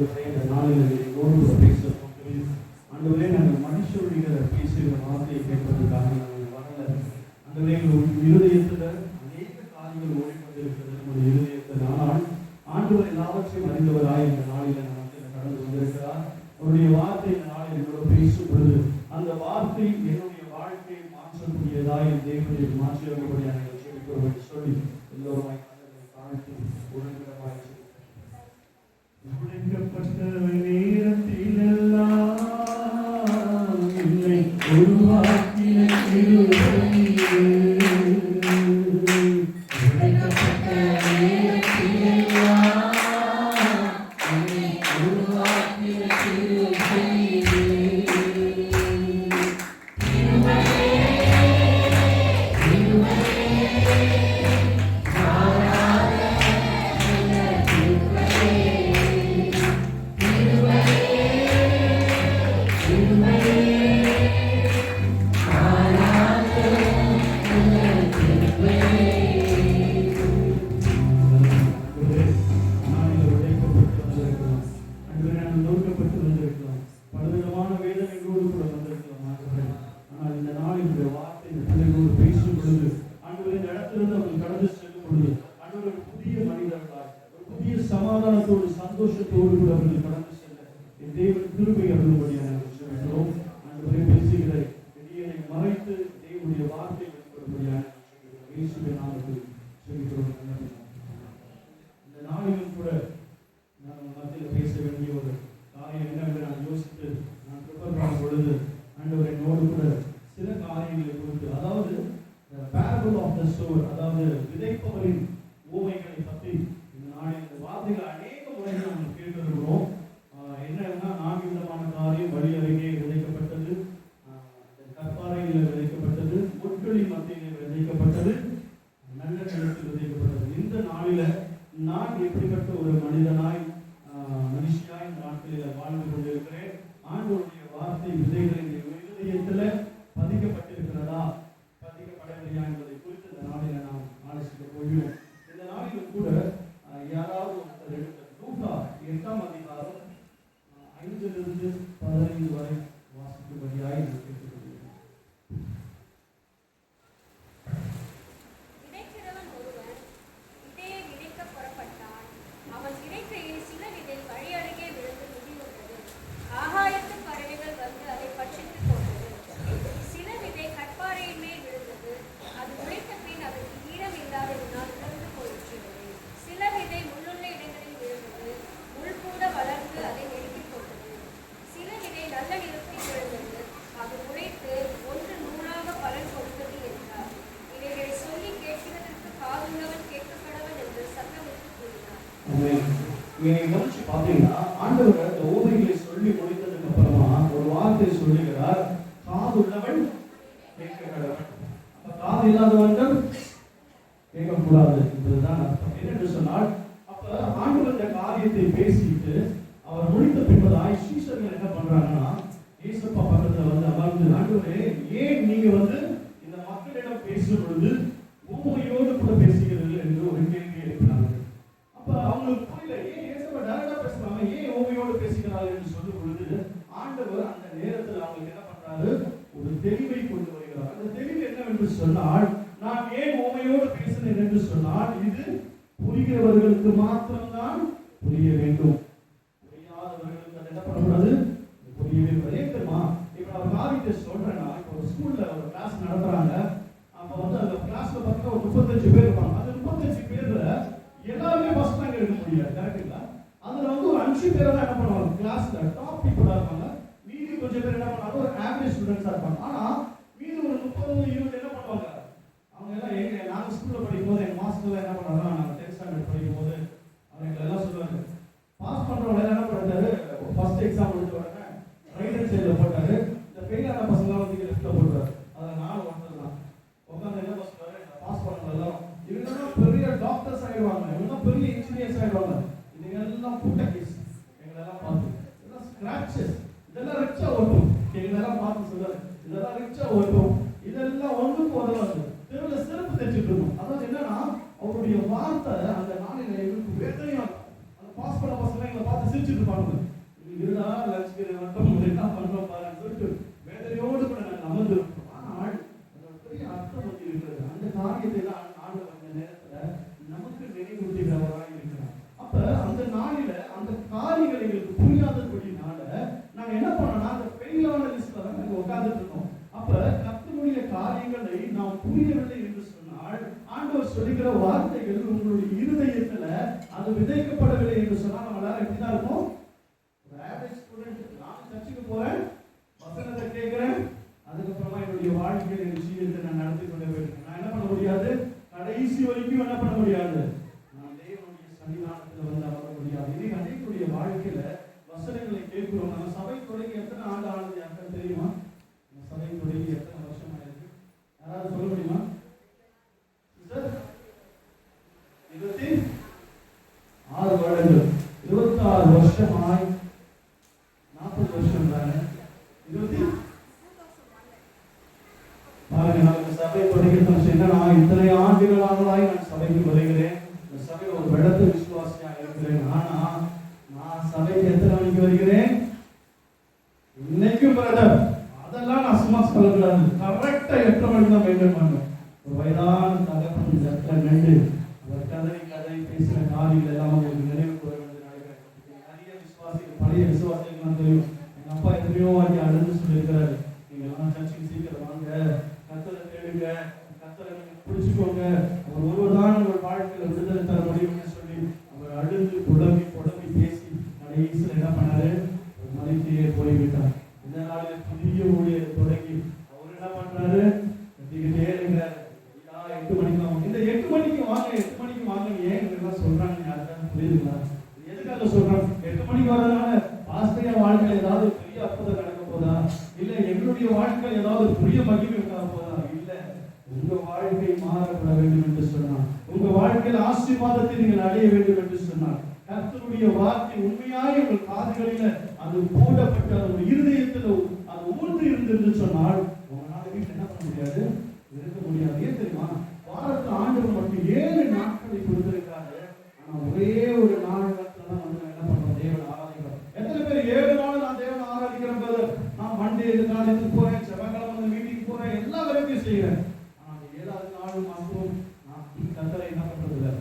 ஆண்டவரே இந்த நாளில் எங்களோடு பேச ஆண்டவரே நாங்கள் மனுஷருடைய பேசுகிற வார்த்தையை கேட்பதற்காக நாங்கள் வரல. ஆண்டவரே எங்கள் இருதயத்தில் அநேக காரியங்கள் ஓடிக்கொண்டிருக்கிறது நம்முடைய இருதயத்தில். ஆனால் ஆண்டவர் எல்லாவற்றையும் அறிந்தவராய் இந்த நாளில் நமக்கு கடந்து வந்திருக்கிறார். அவருடைய வார்த்தை இந்த நாளில் எங்களோட பேசும் பொழுது அந்த வார்த்தை என்னுடைய வாழ்க்கையை மாற்றக்கூடியதாய் என் தேவனை மாற்றியவர்களுடைய சொல்லி எல்லோருமாய் தாழ்த்தி உடன்பிடமாய் உடைக்கப்பட்ட நேரத்தில் எல்லாம் என்னை உருவாக்கின சமாதானத்தோடு சந்தோஷத்தோடு கூட அவர்கள் கடந்து செல்ல என் தேவன் கிருபை அருளும்படியாக சொல்கிறோம். ஆண்டவரே பேசுகிற வெளியை மறைத்து தேவனுடைய வார்த்தை வெளிப்படும்படியாக இயேசுவின் நாமத்தில் சொல்கிறோம். இந்த நாளிலும் கூட நான் மத்தியில் பேச வேண்டிய ஒரு காரியம் என்னவென்று நான் யோசித்து நான் ப்ரிப்பேர் பண்ணும் பொழுது ஆண்டவர் என்னோடு கூட சில காரியங்களை குறித்து, அதாவது parable of the sower, அதாவது விதைப்பவரின் ஊமைகளை பற்றி இந்த நாளில் வார்த்தைகள் அநேக முறைகள் நம்ம கேட்டிருக்கிறோம். என்னன்னா 4 விதமான காரியம்: வழி அருகே விதைக்கப்பட்டது, கற்பாறையில் விதைக்கப்பட்டது, முட்களின் மத்தியில் விதைக்கப்பட்டது, நல்ல நிலத்தில் விதைக்கப்பட்டது. இந்த நாளில நான் எப்படிப்பட்ட ஒரு மனிதனாய் மனுஷியாய் இந்த நாட்களில் வாழ்ந்து கொண்டிருக்கிறேன்? ஆண்டவருடைய வார்த்தை விதைகளின் இதயத்தில் பதிக்கப்பட்டிருக்கிறதா, பதிக்கப்படவில்லையா என்பதை குறித்து இந்த நாளில நாம் ஆலோசிக்க போகிறோம். இந்த நாளிலும் கூட யாராவது ஒருத்தர் எடுத்த லூக்கா 8ஆம் அதிகாரம் 5லிருந்து 15 வரை வாசிக்கும்படியாய் கேட்டுக்கொள்கிறேன். பாத்தீங்கன்னா ஆண்டவர் அந்த ஓமைகளை சொல்லி முடித்ததுக்கு அப்புறமா ஒரு வார்த்தை சொல்லுகிறார்: காது உள்ளவன் கேட்க கடவன். அப்ப காது இல்லாதவர்கள் கேட்கக்கூடாது என்பதுதான் அர்த்தம். என்னென்று சொன்னால், அப்ப ஆண்டவர் இந்த காரியத்தை பேசிட்டு அவர் முடித்த பின்பதாய் சீஷர்கள் என்ன பண்றாங்கன்னா, இயேசுப்பா பக்கத்துல வந்து அமர்ந்து, ஆண்டவரே, ஏன் நீங்க இந்த மக்களிடம் பேசும் பொழுது ஊமையோடு கூட பேசுகிறீர்கள் என்று ஒரு கேள்வி எழுப்பினாங்க. அப்ப அவங்களுக்கு புரியல, ஏன் இயேசுப்பா டைரக்டா பேசுறாங்க, ஏன் ஊமையோடு பேசுகிறார்கள் என்று சொல்லும் பொழுது ஆண்டவர் அந்த நேரத்தில் அவங்களுக்கு என்ன பண்றாரு, ஒரு தெளிவை கொண்டு வருகிறார். அந்த தெளிவு என்னவென்று சொன்னால், நான் ஏன் ஊமையோடு பேசினேன் என்று சொன்னால், இது புரிகிறவர்களுக்கு மாத்திரம்தான் புரிய வேண்டும், புரியாதவர்களுக்கு அது என்ன பண்ணக்கூடாது, புரியவே தெரியுமா? இப்ப நான் காரியத்தை சொல்றேன்னா, இப்ப ஒரு ஸ்கூல்ல ஒரு கிளாஸ் நடத்துறாங்க. அப்ப அந்த கிளாஸ்ல பார்த்தா ஒரு 35 பேர் இருப்பாங்க. அந்த 35 பேர்ல எல்லாருமே ஃபர்ஸ்ட் ரேங்க் எடுக்க முடியாது, கரெக்ட்டுங்களா? அதுல ஒரு 5 பேர் தான் என்ன பண்ணுவாங்க, கிளாஸ்ல டாப் பீப்புளா இருப்பாங்க. மீதி கொஞ்சம் பேர் என்ன பண்ணுவாங்க, ஒரு ஆவரேஜ் ஸ்டூடெண்ட்ஸா இருப்பாங்க. ஆனா மீதி ஒரு 30-20 என்ன பண்ணுவாங்க, அவங்க எல்லாம் நாங்க ஸ்கூல்ல படிக்கும் போது எங்க மாஸ்டர்ல என்ன பண்ணாங்க, நாங்க 10th ஸ்டாண்டர்ட் படிக்கும் போது அவங்க எல்லாம் சொல்லுவாங்க, பாஸ் பண்றவங்க என்ன பண்ணிட்டாரு, ஃபர்ஸ்ட் எக்ஸாம் முடிச்ச உடனே ரைட் ஹேண்ட் சைடுல போட்டாரு, இந்த ஃபெயில் ஆன பசங்க லெஃப்ட்ல போட்டாரு. அத நானும் வந்ததுதான் உட்கார்ந்து என்ன சொல்றாரு, பாஸ் பண்ணவங்க எல்லாம் இவங்க பெரிய டாக்டர்ஸ் ஆயிடுவாங்க, இவங்க பெரிய இன்ஜினியர்ஸ் ஆயிடுவாங்க. இது எல்லாம் புட்ட கேஸ் எங்களெல்லாம் பார்த்து இதெல்லாம் ஸ்கிராச்சஸ், இதெல்லாம் ரிச்சா ஓட்டும், எங்களெல்லாம் பார்த்து சொல்றாரு, இதெல்லாம் ரிச்சா ஓட்டும், இதெல்லாம் ஒன்றுக்கு உதவாது, தெருவில் செருப்பு தைச்சிட்டு இருக்கும். அதாவது என்னன்னா, அவருடைய வார்த்தை அந்த நாளில் எங்களுக்கு வேதனையா, அந்த பாஸ் பண்ண பசங்க எங்களை பார்த்து சிரிச்சுட்டு இருப்பாங்க. இருடா லட்சுமி மட்டும் என்ன பண்றோம் பாருன்னு சொல்லிட்டு வேதனையோடு கூட நாங்கள் அமர்ந்திருப்போம். ஆனால் அதோட பெரிய அர்த்தம் வந்து இருக்கிறது. அந்த காரியத்தை தான் ஆண்டவர் அந்த நேரத்துல நமக்கு நினைவூட்டுகிறவராக இருக்கிறார். அப்ப அந்த நாளில அந்த காரியங்கள் எங்களுக்கு புரியாதபடினால நாங்க என்ன பண்ணோம்னா அந்த ஃபெயிலான லிஸ்ட்ல தான் நாங்க உட்கார்ந்துட்டு இருக்கோம். அப்ப கர்த்தருடைய காரியங்களை நாம் புரியவில்லை என்று சொன்னால் ஆண்டவர் சொல்லுகிற வார்த்தைகள் உங்களுடைய இருதயத்துல அது விதைக்கப்படவில்லை என்று சொன்னால் நம்ம எல்லாரும் எப்படிதான் இருக்கும்? Average student. நான் சர்ச்சுக்கு போறேன், வசனத்தை கேட்கிறேன், அதுக்கப்புறமா என்னுடைய வாழ்க்கையில் என் ஜீவியத்தை நான் நடத்தி கொண்டே போயிருக்கேன். நான் என்ன பண்ண முடியாது? கடைசி வரைக்கும் என்ன பண்ண முடியாது? நான் தேவனுடைய சன்னிதானத்தில் வந்து அமர முடியாது. இன்னைக்கு அனைவருடைய வாழ்க்கையில வசனங்களை கேட்கிறோம். நம்ம சபை தொடங்கி எத்தனை ஆண்டு ஆனது யாருக்கும் தெரியுமா? நம்ம சபை தொடங்கி எத்தனை வருஷம் ஆயிருக்கு? யாராவது சொல்ல முடியுமா? 26 வருடங்கள். 26 வருஷமாய் 40 வருஷம் தானே. பாருங்க, நம்ம சபை தொடங்கிட்டு என்னன்னா இத்தனை ஆண்டுகளாகவாய் நான் சபைக்கு வருகிறேன், இந்த சபை ஒரு வெள்ளத்து விசுவாசியாக இருக்கிறேன். ஆனா நான் சபைக்கு எத்தனை மணிக்கு வருகிறேன்? இன்னைக்கும் பிரதர் அதெல்லாம் நான் சும்மா சொல்லக்கூடாது. கரெக்டா 8 மணிக்கு தான் மெயின்டைன் பண்ணுவேன். ஒரு வயதான தகப்பன் ஜட்ட நண்டு அவர் கதை பேசின காரியங்கள் எல்லாம் உங்களுக்கு நினைவு கூற வேண்டிய நினைக்கிறேன். நிறைய விசுவாசிகள், பழைய விசுவாசிகள் தெரியும். எங்க அப்பா எத்தனையோ வாட்டி அழுது சொல்லியிருக்கிறாரு, நீங்க எல்லாம் சர்ச்சுக்கு சீக்கிரம் வாங்க, கர்த்தரை தேடுங்க, கர்த்தரை பிடிச்சுக்கோங்க, அவர் ஒருவர்தான் உங்கள் வாழ்க்கையில விடுதலை தர முடியும்னு சொல்லி அவர் அழுது புலம்பி பேசி கடைசியில் என்ன பண்ணாரு? ஒரு மலைக்கே போய்விட்டார். இந்த நாளில் புதிய ஊழியரை தொடங்கி அவர் என்ன பண்றாரு? கத்திக்கிட்டே இருக்கிறார். 8 மணிக்கு வாங்க, இந்த 8 மணிக்கு வாங்க, 8 மணிக்கு வாங்க ஏன் இதெல்லாம் சொல்றாங்க? யாருக்காவது புரியுதுங்களா? எதுக்காக சொல்றாங்க? 8 மணிக்கு வரதுனால ஆஸ்திரிய வாழ்க்கையில் ஏதாவது பெரிய அற்புதம் நடக்க போதா? இல்ல எங்களுடைய வாழ்க்கையில் ஏதாவது புதிய மகிமை உண்டாக போதா? இல்ல, உங்க வாழ்க்கை மாறப்பட வேண்டும் என்று சொன்னார். உங்க வாழ்க்கையில் ஆசீர்வாதத்தை நீங்கள் அடைய வேண்டும் என்று சொன்னார். கர்த்தருடைய வார்த்தை உண்மையாய் உங்கள் காதுகளில அது போடப்பட்டு அது இருதயத்தில் அது ஊர்ந்து இருந்து சொன்னால் உங்களால வீட்டில் என்ன பண்ண முடியாது? இருக்க முடியாது. ஏன் தெரியுமா? வாரத்தில் ஆண்டவர் மட்டும் 7 நாட்களை கொடுத்திருக்காரு. ஆனா ஒரே ஒரு நாளத்துல தான் வந்து என்ன பண்றோம்? தேவனை ஆராதிக்கிறோம். எத்தனை பேர் 7 நாள் நான் தேவனை ஆராதிக்கிறேன்? நான் மண்டே காலேஜுக்கு போறேன், செவ்வாய்க்கிழமை வந்து மீட்டிங் போறேன், எல்லா வரைக்கும் செய்யறேன். ஆனா அந்த 7வது நாள் மாத்திரம் நான் கர்த்தரை என்ன பண்றது இல்லை,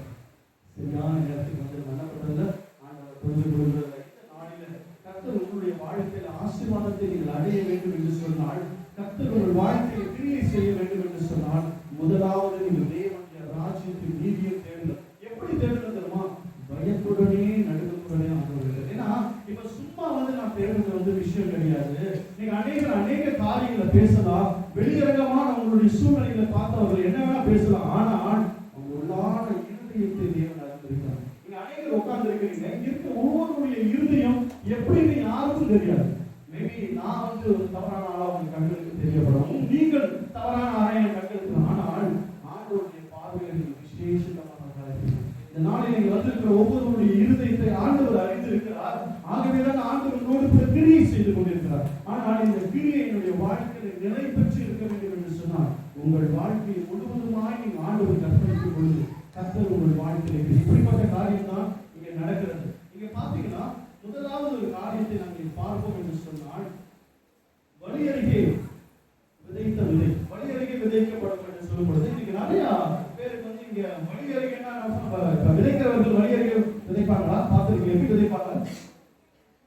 சரியான நேரத்துக்கு வந்து என்ன பண்றது இல்லை, ஆண்டவர் கொஞ்சம் கொடுக்கிறது. இந்த நாளில கர்த்தர் உங்களுடைய வாழ்க்கையில ஆசீர்வாதத்தை நீங்கள் அடைய வேண்டும் என்று சொன்னால், கர்த்தர் உங்கள் வாழ்க்கையை கிரியை செய்ய வேண்டும் என்று சொன்னால், முதலாவது நீங்கள் தேவனுடைய ராஜ்யத்தின் நீதியை தேடுங்கள். எப்படி தேடுங்கள் தெரியுமா? பயத்துடனே நடுக்கத்துடனே ஆண்டவர். ஏன்னா இப்ப சும்மா வந்து நான் தேடுறது வந்து விஷயம் கிடையாது. நீங்க அநேக காரியங்களை பேசலாம், வெளியரங்கமான உங்களுடைய சூழ்நிலைகளை பார்த்து அவர்கள் என்ன வேணா பேசலாம். ஆனால் அவங்க உள்ளான இருதயத்தை தேவன் அறிந்திருக்கிறார். நீங்க அநேகர் உட்கார்ந்து இருக்கிறீங்க, இருக்க ஒவ்வொருடைய இருதயம் எப்படின்னு யாருக்கும் தெரியாது. மேபி நான் வந்து ஒரு தவறான ஆளா உங்க கண்களுக்கு தெரியப்படும், நீங்கள் தவறான ஆளாக கண்களுக்கு. ஆனால் ஆண்டவருடைய பார்வையில் நீங்கள் விசேஷமான இந்த நாளில் நீங்கள் வந்திருக்கிற ஒவ்வொருவருடைய இருதயத்தை ஆண்டவர் அறிந்திருக்கிறார். ஆகவேதான் ஆண்டவரோடு கிரியை செய்து கொண்டிருக்கிறார். ஆனால் இந்த கிரியை என்னுடைய வாழ்க்கையில் நிலை பெற்று இருக்க வேண்டும் என்று சொன்னால், உங்கள் வாழ்க்கையை முழுவதுமாய் நீங்கள் ஆண்டவர் கற்பனைக்கும் பொழுது கர்த்தர் உங்கள் வாழ்க்கையில் இப்படிப்பட்ட காரியம் தான் இங்கே நடக்கிறது. நீங்க பாத்தீங்கன்னா முதலாவது ஒரு காரியத்தை நாங்கள் பார்ப்போம் என்று சொன்னால், வழி அருகே விதைத்த விதை, வழி அருகே விதைக்கப்படும் என்று சொல்லும் பொழுது இன்னைக்கு நிறைய பேருக்கு வந்து இங்க வழி அருகேன்னா விதைக்கிறவர்கள் வழி அருகே விதைப்பாங்களா? பார்த்துருக்கீங்க எப்படி விதைப்பாங்க?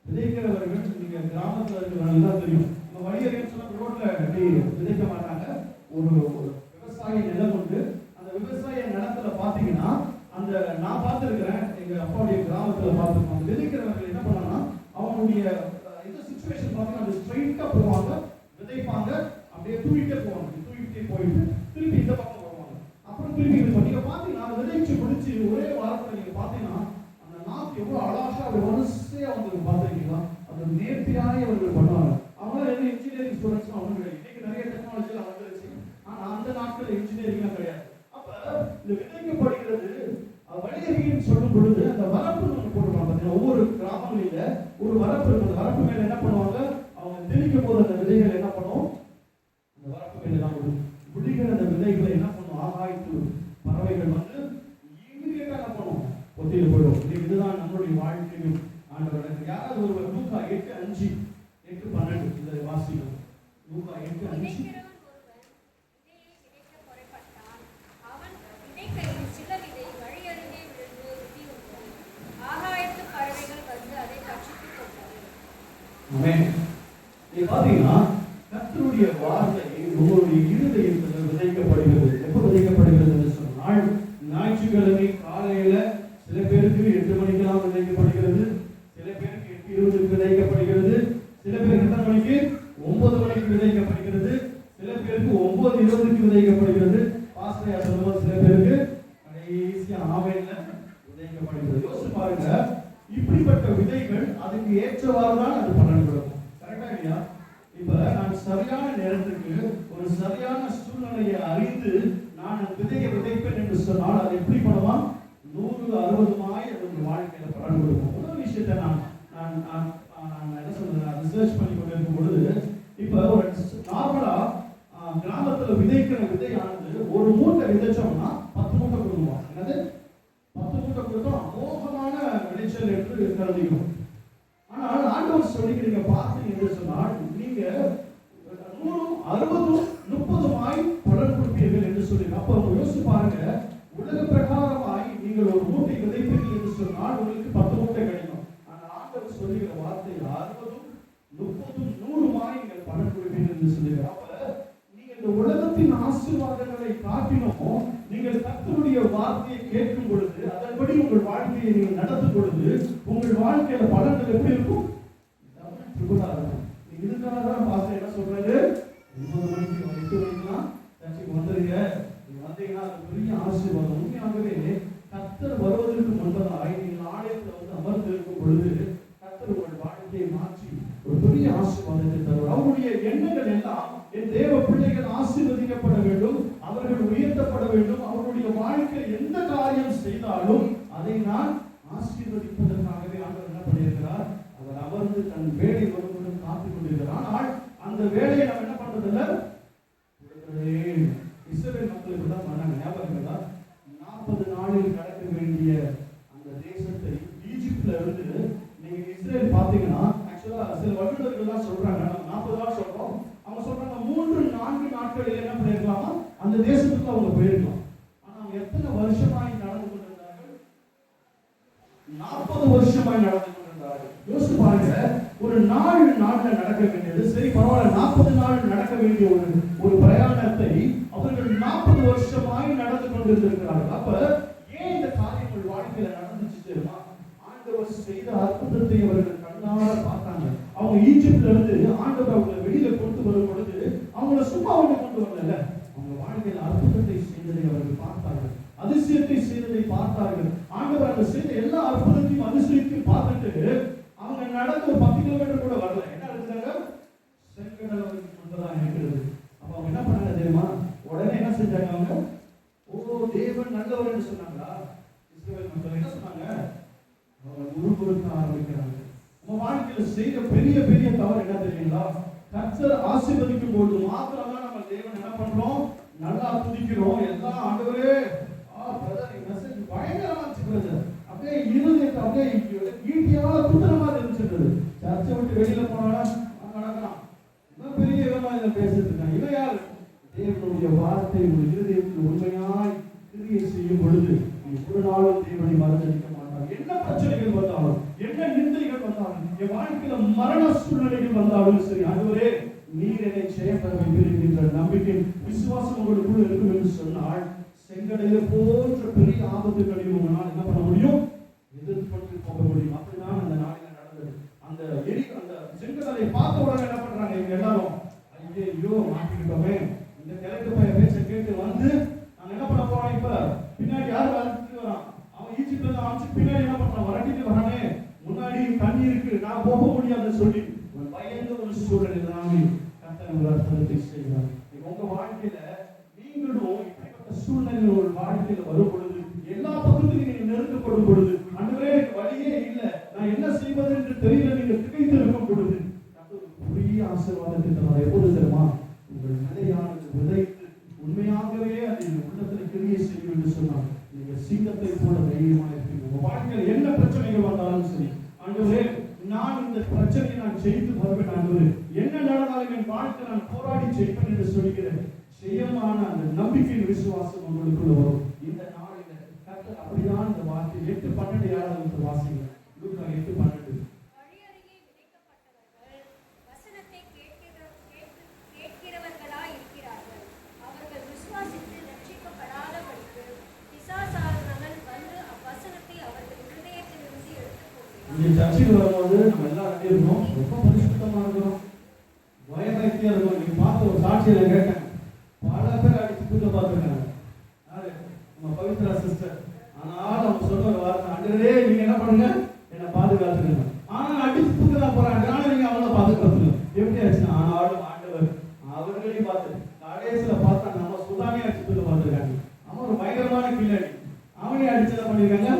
விதைக்கிறவர்கள் நீங்க கிராமத்துல இருக்கிறவங்க தான் தெரியும். நம்ம வழி அருகேன்னு சொன்னா ரோட்ல எப்படி விதைக்க மாட்டாங்க. ஒரு விவசாய நிலம் உண்டு. அந்த விவசாய நிலத்துல பாத்தீங்கன்னா அந்த நான் பார்த்துருக்கிறேன், எங்க அப்பாவுடைய கிராமத்துல பார்த்துருக்கோம். அந்த விதைக்கிறவர்கள் என்ன பண்ணாங்கன்னா அவங்களுடைய இந்த சிச்சுவேஷன் பார்த்தீங்கன்னா அந்த ஸ்ட்ரைட்டா போவாங்க, விதைப்பாங்க, அப்படியே தூக்கிட்டே போவாங்க. தூக்கிட்டே போயிட்டு திருப்பி இந்த பக்கம் வருவாங்க, அப்புறம் திருப்பி இது பண்ணி. நீங்க பாத்தீங்கன்னா விதைச்சு முடிச்சு ஒரே வாரத்துல நீங்க பாத்தீங்கன்னா அந்த நாத்து எவ்வளவு அழகா அப்படி வரிசையா வந்து பார்த்துருக்கீங்களா? அது நேர்த்தியாய் அவர்கள் பண்ணுவாங்க. அவங்க என்ன இன்ஜினியரிங் ஸ்டூடெண்ட்ஸ் அவங்க கிடையாது. இன்னைக்கு நிறைய டெக்னாலஜி எல்லாம் வந்துருச்சு. ஆனா அந்த நாட்கள் இன்ஜினியரிங் கிடையாது. அப்ப இந்த விதைக்கப்படுகிறது வழியறின்னு சொல்லும் பொழுது அந்த வரப்பு போடுவாங்க. ஒவ்வொரு கிராமங்களில ஒரு வரப்பு இருக்கும். அந்த வரப்பு மேல என்ன பண்ணுவாங்க? அவங்க தெளிக்கும் போது அந்த விதைகள் என்ன பண்ணும்? அந்த வரப்பு மேல தான் விழுகிற அந்த விதைகளை என்ன பண்ணும்? ஆகாயத்து பறவைகள் வந்து இமீடியட்டா என்ன பண்ணும்? கொத்திட்டு போயிடும். இதுதான் தான் நம்மளுடைய வாழ்க்கையும் ஆண்டவர் நடக்குது. யாராவது ஒருவர் லூக்கா 8:5 8:12 இதை வாசிக்கணும். லூக்கா 8:5. நீங்க பாத்தீங்கன்னா கர்த்தருடைய வார்த்தை உங்களுடைய இருதயத்தில் விதைக்கப்படுகிறது. எப்ப விதைக்கப்படுகிறது என்று சொன்னால், ஞாயிற்றுக்கிழமை காலையில சில பேருக்கு 8 மணிக்கெல்லாம் விதைக்கப்படுகிறது, சில பேருக்கு 8:20 விதைக்கப்படுகிறது, சில பேருக்கு எத்தனை மணிக்கு 9 மணிக்கு விதைக்கப்படுகிறது, சில பேருக்கு 9:20 விதைக்கப்படுகிறது. பாஸ்டர் சொல்லும்போது சில பேருக்கு கடைசியா ஆவையில விதைக்கப்படுகிறது. யோசிச்சு பாருங்க, இப்படிப்பட்ட விதைகள் அதுக்கு ஏற்றவாறு தான் அது பலன் கொடுக்கும். கரெக்டா இல்லையா? இப்ப நான் சரியான நேரத்துக்கு ஒரு சரியான சூழ்நிலையை அறிந்து நான் விதையை விதைப்பேன் என்று சொன்னால் அது எப்படி பண்ணுவான்? 100-60 அது வாழ்க்கையில பலன் கொடுக்கும். ஒரு விஷயத்தை நான் என்ன சொல்றேன், ரிசர்ச் பண்ணி கொண்டிருக்கும் பொழுது, இப்ப ஒரு நார்மலா கிராமத்துல விதைக்கிற விதையானது ஒரு மூட்டை விதைச்சோம்னா 10 மூட்டை கொடுக்குவோம். என்னது 10 மூட்டை கொடுத்தோம் அமோகமான விளைச்சல் என்று கருதிக்கும். ஆனால் ஆண்டவர் சொல்லிக்கிறீங்க பார்த்தீங்க என்று சொன்னால், நீங்க 100-60-30 பலன் கொடுப்பீர்கள் என்று சொல்லி. அப்ப யோசிச்சு பாருங்க, உலக பிரகாரமாய் நீங்கள் ஒரு மூட்டை விதைப்பீர்கள் என்று சொன்னால் உங்களுக்கு 10 மூட்டை கிடைக்கும். ஆனால் ஆண்டவர் சொல்லுகிற வார்த்தை 60-30-100 நீங்கள் பலன் கொடுப்பீர்கள் என்று சொல்லுகிறார். அப்ப நீங்க இந்த உலகத்தின் ஆசீர்வாதங்களை காட்டினோம், நீங்கள் கர்த்தருடைய வார்த்தையை கேட்கும் பொழுது, அதன்படி உங்கள் வாழ்க்கையை நீங்கள் நடத்தும் பொழுது, உங்கள் வாழ்க்கையில பலன்கள் எப்படி இருக்கும்? இதுக்காக தான் பாஸ்டர் என்ன சொல்றாரு, 9 மணிக்கு 8 மணிக்கெல்லாம் சர்ச்சுக்கு வந்துருங்க. நீங்க வந்தீங்கன்னா அது பெரிய ஆசீர்வாதம். உண்மையாகவே கர்த்தர் வருவதற்கு முன்பதாக நீங்கள் ஆலயத்தில் வந்து அமர்ந்து இருக்கும் பொழுது கர்த்தர் உங்கள் வாழ்க்கையை மாற்றி ஒரு பெரிய ஆசீர்வாதத்தை தருவார். அவருடைய எண்ணங்கள் எல்லாம் என் தேவ பிள்ளைகள் ஆசீர்வதிக்கப்பட வேண்டும், அவர்கள் உயர்த்தப்பட வேண்டும். அவருடைய வாழ்க்கையில் எந்த காரியம் செய்தாலும் அதை நான் ஆசீர்வதிப்பதற்காகவே ஆண்டவர் என்ன பண்ணியிருக்கிறார், அவர் அமர்ந்து தன் வேலை வருவதுடன் காத்துக் கொண்டிருக்கிறார். ஆனால் அந்த வேலையை நம்ம என்ன பண்றதில்ல, இஸ்ரவேல் மக்களுக்கு தான் பண்ணாங்க. ஞாபகம் தான் 40 நாளில் கடக்க வேண்டிய அந்த தேசத்தை ஈஜிப்ட்ல இருந்து நீங்க இஸ்ரேல் பாத்தீங்கன்னா, ஆக்சுவலா சில வல்லுநர்கள் தான் சொல்றாங்க, நம்ம 40 நாள் சொல்றோம், அவங்க சொல்றாங்க 3-4 நாட்களில் என்ன பண்ணிருக்கலாமா அந்த தேசத்துக்கு அவங்க போயிருக்கலாம். ஆனா அவங்க எத்தனை வருஷமாய் நடந்து கொண்டிருந்தார்கள்? 40 வருஷமாய் நடந்து கொண்டிருந்தார்கள். யோசிச்சு பாருங்க, ஒரு நாள்ல நடக்க வேண்டியது சரி பரவாயில்ல, 40 நாள் நடக்க வேண்டிய ஒரு பிரயாணத்தை அவர்கள் 40 வருஷமாய் நடந்து கொண்டிருக்கிறார்கள். அப்ப ஏன் இந்த காரியங்கள் வாழ்க்கையில நடந்துச்சு தெரியுமா? ஆண்டவர் செய்த அற்புதத்தை அவர்கள் கண்ணால பார்த்தாங்க. அவங்க ஈஜிப்ட்ல இருந்து ஆண்டவர் அவங்களை வெளியில கொண்டு வரும் பொழுது அவங்கள சும்மா அவங்க கொண்டு வரல, அவங்க வாழ்க்கையில அற்புதத்தை செய்ததை அவர்கள் பார்த்தார்கள், அதிசயத்தை செய்ததை பார்த்தார்கள். ஆண்டவர் அந்த செய்த எல்லா அற்புதத்தையும் அதிசயத்தையும் பார்த்துட்டு அவங்க நடந்து ஒரு 10 கிலோமீட்டர் கூட வரல. என்ன நடந்தாங்க? செங்கடல் வரைக்கும் கொண்டுதான் இருக்கிறது. அப்ப அவங்க என்ன பண்ணாங்க தெரியுமா? உடனே என்ன செஞ்சாங்க? அவங்க தேவன் நல்லவர் என்று சொன்னாங்களா? இஸ்ரவேல் மக்கள் என்ன சொன்னாங்க? அவங்க முறுமுறுக்க ஆரம்பிக்கிறாங்க. நம்ம வாழ்க்கையில செய்த பெரிய பெரிய தவறு என்ன தெரியுங்களா? கர்த்தர் ஆசீர்வதிக்கும் போது மாத்திரம்தான் நம்ம தேவன் என்ன பண்றோம், நல்லா துதிக்கிறோம். எல்லாம் ஆண்டவரே மெசேஜ் பயங்கரமா இருந்துச்சு, அப்படியே இருதயத்தை அப்படியே ஈட்டியால குத்துற மாதிரி இருந்துச்சு. சர்ச்சை விட்டு வெளியில போனா அங்க நடக்கலாம், இன்னும் பெரிய விதமா இதை பேசிட்டு இருக்காங்க. இவன் யாரு? தேவனுடைய வார்த்தை ஒரு இருதயத்தில் உண்மையாய் கிரியை செய்யும் பொழுது நீ ஒரு நாளும் தேவனை மறந்தடிக்க மாட்டாங்க. என்ன பிரச்சனைகள் வந்தாலும், என்ன நிந்தைகள் வந்தாலும், என் வாழ்க்கையில மரண சூழ்நிலைகள் வந்தாலும் சரி, ஆண்டவரே நீர் என்னை செயல்பட வைத்திருக்கின்ற நம்பிக்கை விசுவாசம் உங்களுக்குள்ள இருக்கும் என்று சொன்னால், செங்கடலை போன்ற பெரிய ஆபத்துகளையும் உங்களால் என்ன பண்ண முடியும், எதிர்கொண்டு போக முடியும். அப்படிதான் அந்த நாளில் நடந்தது. அந்த செங்கடலை பார்த்த உடனே என்ன பண்றாங்க இவங்க எல்லாரும், ஐயோ மாட்டிக்கிட்டோமே, இந்த கிழக்கு பைய பேச்சை கேட்டு வந்து நாங்க என்ன பண்ண போறோம், இப்ப பின்னாடி யாரு வந்துட்டு வரான், அவன் ஈஜிப்ட்ல இருந்து ஆச்சு பின்னாடி என்ன பண்றான், வரட்டிட்டு வரானே, முன்னாடி தண்ணி இருக்கு, நான் போக முடியாதுன்னு சொல்லி பயந்த ஒரு சூழல் எல்லாமே கர்த்தர் ஒரு அற்புதத்தை செய்கிறார். உங்க வாழ்க்கையில நீங்களும் இப்படிப்பட்ட சூழ்நிலைகள் ஒரு வாழ்க்கையில வரும் பொழுது, எல்லா பக்கத்துலையும் நீங்க நெருக்கப்படும் பொழுது, ஆண்டவரே எனக்கு வழியே இல்லை, நான் என்ன செய்வது என்று தெரியல, நீங்க திகைத்து இருக்கும் பொழுது பெரிய ஆசீர்வாதத்தை தருவார். எப்போது தெரியுமா? உங்கள் நிலையானது விதைத்து உண்மையாகவே அதை உள்ளத்தில் கிரியை செய்யும் என்று சொன்னால் நீங்க சிங்கத்தை போல தைரியமா இருப்பீங்க. வாழ்க்கையில் என்ன பிரச்சனைகள் வந்தாலும் சரி, ஆண்டவரே நான் இந்த பிரச்சனையை நான் ஜெயித்து வருவேன் ஆண்டவரே, என்ன நடந்தாலும் என் வாழ்க்கை நான் போராடி ஜெயிப்பேன் என்று சொல்கிறேன். ஜெயமான அந்த நம்பிக்கையின் விசுவாசம் உங்களுக்குள்ள வரும். இந்த நாளில் கர்த்தர் அப்படிதான் இந்த வார்த்தை 8:12 யாராவது வாசிங்க. லூக்கா 8:12. இங்க சர்ச்சுக்கு வரும்போது நம்ம எல்லாரும் எப்படி இருக்கோம்? ரொம்ப பரிசுத்தமா இருக்கிறோம், பயபக்தியா இருக்கும். நீங்க பார்த்த ஒரு சாட்சியில கேட்டேன், பல பேர் அடிச்சு தூக்க பார்த்துருக்காங்க. யாரு? நம்ம பவித்ரா சிஸ்டர். ஆனால் அவங்க சொல்ற ஒரு வார்த்தை, ஆண்டவரே நீங்க என்ன பண்ணுங்க, என்னை பாதுகாத்துக்கணும். ஆனா அடிச்சு தூக்க தான் போறாங்க, ஆனா நீங்க அவங்கள பாதுகாத்துக்கணும். எப்படி ஆச்சுன்னா, ஆனாலும் ஆண்டவர் அவர்களையும் பார்த்து கடைசியில பார்த்தா நம்ம சுதானே அடிச்சு தூக்க பார்த்துருக்காங்க. அவன் ஒரு பயங்கரமான கில்லாடி, அவனே அடிச்சதை பண்ணிருக்காங்க,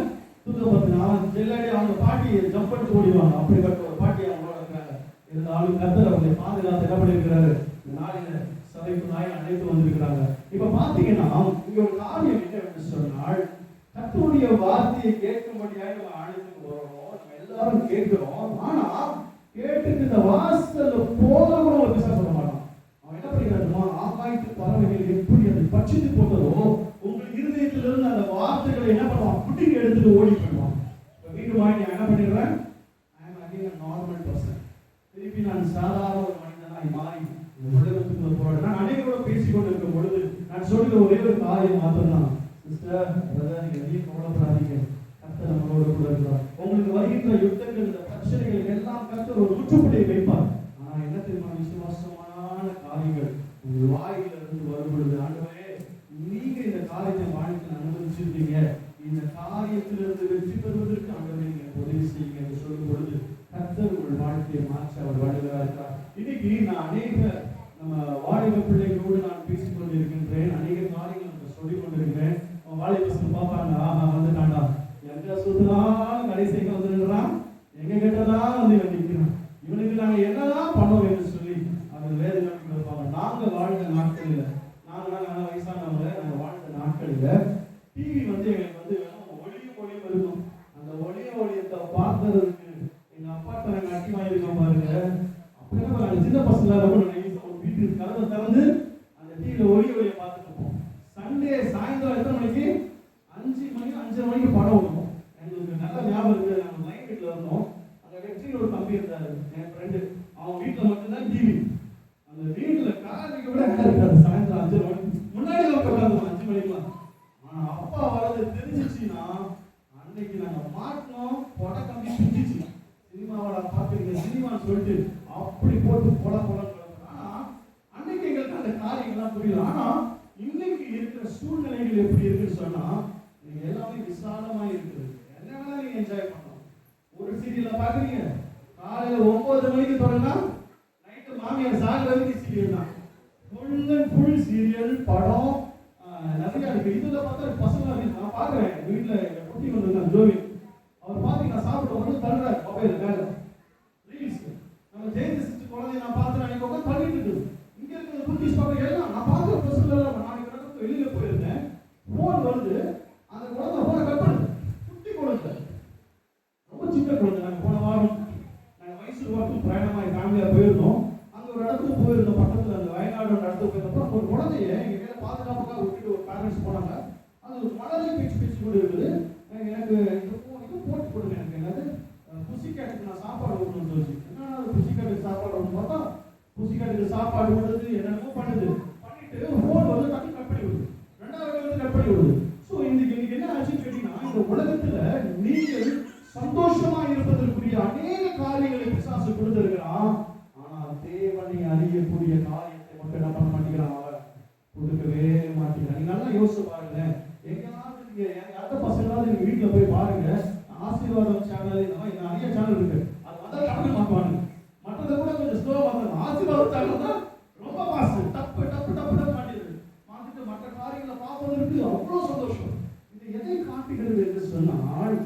தூக்க பார்த்து. அவன் ஜெல்லாடி அவங்க பாட்டியை ஜம்ப் பண்ணிட்டு ஓடிவாங்க. அப்படிப்பட்ட ஒரு பாட்டி அவங்களோட இருக்காங்க. இருந்தாலும் கர்த்தர் அவங்களை பாதுகாத்து என்ன பண்ணிருக்கிறாரு, நாளில சபைக்கு நாய் அழைத்து வந்திருக்கிறாங்க. இப்ப பாத்தீங்கன்னா இங்க ஒரு காரியம் என்ன என்று சொன்னால், கர்த்தருடைய வார்த்தையை கேட்கும்படியாக நம்ம அழைத்து வரோம், நம்ம எல்லாரும் கேட்கிறோம். ஆனா கேட்டுட்டு இந்த வாசல்ல போக கூட ஒரு விஷயம் சொல்ல மாட்டான். அவன் என்ன பண்ணிக்கிறாருமா, ஆகாயத்து பறவைகள் எப்படி அது பட்சித்து போட்டதோ உங்கள் இருதயத்திலிருந்து அந்த வார்த்தைகளை என்ன பண்ணுவான், புட்டிங்க எடுத்துட்டு ஓடி பண்ணுவான். வீட்டு வாங்கி என்ன பண்ணிடுறேன், ஐ அம் அகைன் நார்மல் பர்சன், திருப்பி நான் சாதாரண ஒரு மனிதனாய் மாறி உலகத்துக்கு போறேன். நான் அனைவரோட பேசிக்கொண்டு இருக்கும் பொழுது நான் சொல்லுற ஒரே ஒரு காரியம் மாத்திரம்தான், சிஸ்டர் பிரதர் நீங்க எதையும் கவலைப்படாதீங்க, கர்த்தர் நம்மளோட கூட இருக்கிறார். உங்களுக்கு வருகின்ற யுத்தங்கள், இந்த பிரச்சனைகள் எல்லாம் கர்த்தர் ஒரு முற்றுப்புள்ளியை வைப்பார். ஆனா என்ன தெரியுமா, விசுவாசமான காரியங்கள் உங்கள் வாயில இருந்து வரும் பொழுது, ஆண்டவரே நீங்க இந்த காரியத்தை வாழ்க்கையில் அனுபவிச்சிருக்கீங்க, இந்த காரியத்திலிருந்து வெற்றி பெறுவதற்கு ஆண்டவரே நீங்க உதவி செய்யுங்க என்று சொல்லும் பொழுது கர்த்தர் உங்கள் வாழ்க்கையை மாற்ற அவர் வழிவகுக்கிறார். இன்னைக்கு நான் அநேக நம்ம வாலிப பிள்ளைகளோடு நான் பேசிக் கொண்டிருக்கின்றேன், அநேக காரியங்கள் நம்ம சொல்லிக் கொண்டிருக்கிறேன். வாலிபர்கள் பார்ப்பாங்க, ஆஹா வந்துட்டாண்டா, எங்க சுத்தலாம் கடைசிக்கு வந்துடுறான், எங்க கிட்டதான் வந்து நிற்கிறான், இவனுக்கு நாங்க என்னதான் பண்ணோம் என்று சொல்லி அவங்க வேதனை இருப்பாங்க. நாங்க வாழ்ந்த நாட்களில், நாங்க வயசானவங்க, நாங்க வாழ்ந்த நாட்களில் டிவி வந்து எங்களுக்கு வந்து ஒளியும் இருக்கும். அந்த ஒளியத்தை பார்க்கறதுக்கு எங்க அப்பாட்ட நாங்க அட்டி வாங்கியிருக்கோம் பாருங்க. அப்ப என்ன பண்ணாங்க, சின்ன பசங்க வீட்டுக்கு கதவை திறந்து அந்த டிவியில ஒளியை பார்த்துட்டு இருப்போம். சண்டே சாயந்தரம் எத்தனை மணிக்கு, 5 மணி 5:30 மணிக்கு படம் விடுவோம். எங்களுக்கு நல்ல ஞாபகம் இருக்கு, நாங்கள் லைன் வீட்டில் இருந்தோம். அந்த வெற்றியில் ஒரு தம்பி இருந்தாரு, என் ஃப்ரெண்டு. அவன் வீட்டில் மட்டும்தான் டிவி, அந்த வீட்டில் காலைக்கு கூட இருக்காது. சாயந்தரம் 5:30 மணிக்கு முன்னாடி உட்காந்து 5 மணிக்கெல்லாம். ஆனா அப்பா வரது தெரிஞ்சிச்சுன்னா அன்னைக்கு நாங்க மாட்டினோம், கொடை கம்பி பிஞ்சிச்சு. சினிமாவோட பார்த்துருக்கீங்க, சினிமான்னு சொல்லிட்டு அப்படி போட்டு கொலை. ஆனா அன்னைக்கு எங்களுக்கு அந்த காரியங்கள்லாம் புரியல. ஆனா இன்னைக்கு இருக்கிற சூழ்நிலைகள் எப்படி இருக்குன்னு சொன்னா, நீங்க எல்லாமே விசாலமா இருக்குது, என்ன வேணா நீங்க என்ஜாய் பண்ணலாம். ஒரு சீரியல்ல பாக்குறீங்க, காலையில 9 மணிக்கு தொடங்கினா நைட்டு மாமியார் சாகிற வரைக்கும் சீரியல் தான். ஃபுல் சீரியல், படம் நிறைய இருக்கு. இதுல பார்த்தா பசங்க இருக்கு. நான் பாக்குறேன் வீட்டுல குட்டி வந்து ஜோவி, அவர் பாத்தீங்கன்னா சாப்பிட வந்து தள்ளுறாரு மொபைல் மேல ரீல்ஸ். நம்ம ஜெயந்தி குழந்தைய நான் பார்த்து அன்னைக்கு உட்காந்து தள்ளிட்டு இருக்கு. இங்க இருக்கிற குட்டிஸ் பார்க்க எல்லாம் நான் பார்க்குற பசங்க எல்லாம், நாளைக்கு வெளியில போயிருந்தேன், போன் வருது, அந்த குழந்தை போனை கட் பண்ணுது. குட்டி குழந்தை, ரொம்ப சின்ன குழந்தை. நாங்கள் போன வாரம் நாங்கள் மைசூர் வரைக்கும் பிரயாணமாக ஃபேமிலியா போயிருந்தோம். அங்க ஒரு இடத்துக்கு போயிருந்தோம், பக்கத்துல அந்த வயநாடு இடத்துக்கு போயிருந்தப்போ ஒரு குழந்தைய எங்க கையில பாதுகாப்புக்காக விட்டுட்டு ஒரு பேரண்ட்ஸ் போனாங்க. அது ஒரு மலரை பேச்சு கூட இருக்குது. எனக்கு இது போட்டு கொடுங்க, எனக்கு என்னது புசிக்காட்டுக்கு நான் சாப்பாடு விடணும்னு சொல்லிச்சு. என்னன்னா புசிக்காட்டுக்கு சாப்பாடு விடணும் பார்த்தா, புசிக்காட்டுக்கு சாப்பாடு விடுறது என்னென்னமோ பண்ணிட்டு போன் வந்து தட்டி கட் பண்ணி விடுது, 2வது வந்து கட் பண்ணி விடுது. ஸோ இன்னைக்கு என்ன ஆச்சுன்னு கேட்டீங்கன்னா, இந்த உலகத்துல நீங்கள் சந்தோஷமா இருப்பதற்குரிய அநேக காரியங்களை பிசாசு கொடுத்திருக்கிறான். ஆனா தேவனை அறியக்கூடிய காரியத்தை மட்டும் என்ன பண்ண மாட்டேங்கிறான், அவன் கொடுக்கவே மாட்டேங்கிறான். நீங்க நல்லா யோசிச்சு பாருங்க, எங்கேயாவது நீங்க எந்த பசங்களாவது நீங்க வீட்டுல போய் பாருங்க, ஆசீர்வாதம் சேனல் இந்த மாதிரி நிறைய சேனல் இருக்கு, அது வந்தா கடமை மாட்டுவாங்க. மற்றதை கூட கொஞ்சம் ஸ்லோவா மாத்தாங்க. ஆசீர்வாதம் சேனல் தான் ரொம்ப பாஸ்ட், டப்பு மாட்டிடுது. மாத்திட்டு மற்ற காரியங்களை பார்ப்பதற்கு அவ்வளவு சந்தோஷம். இது எதை காட்டுகிறது என்று சொன்னால்,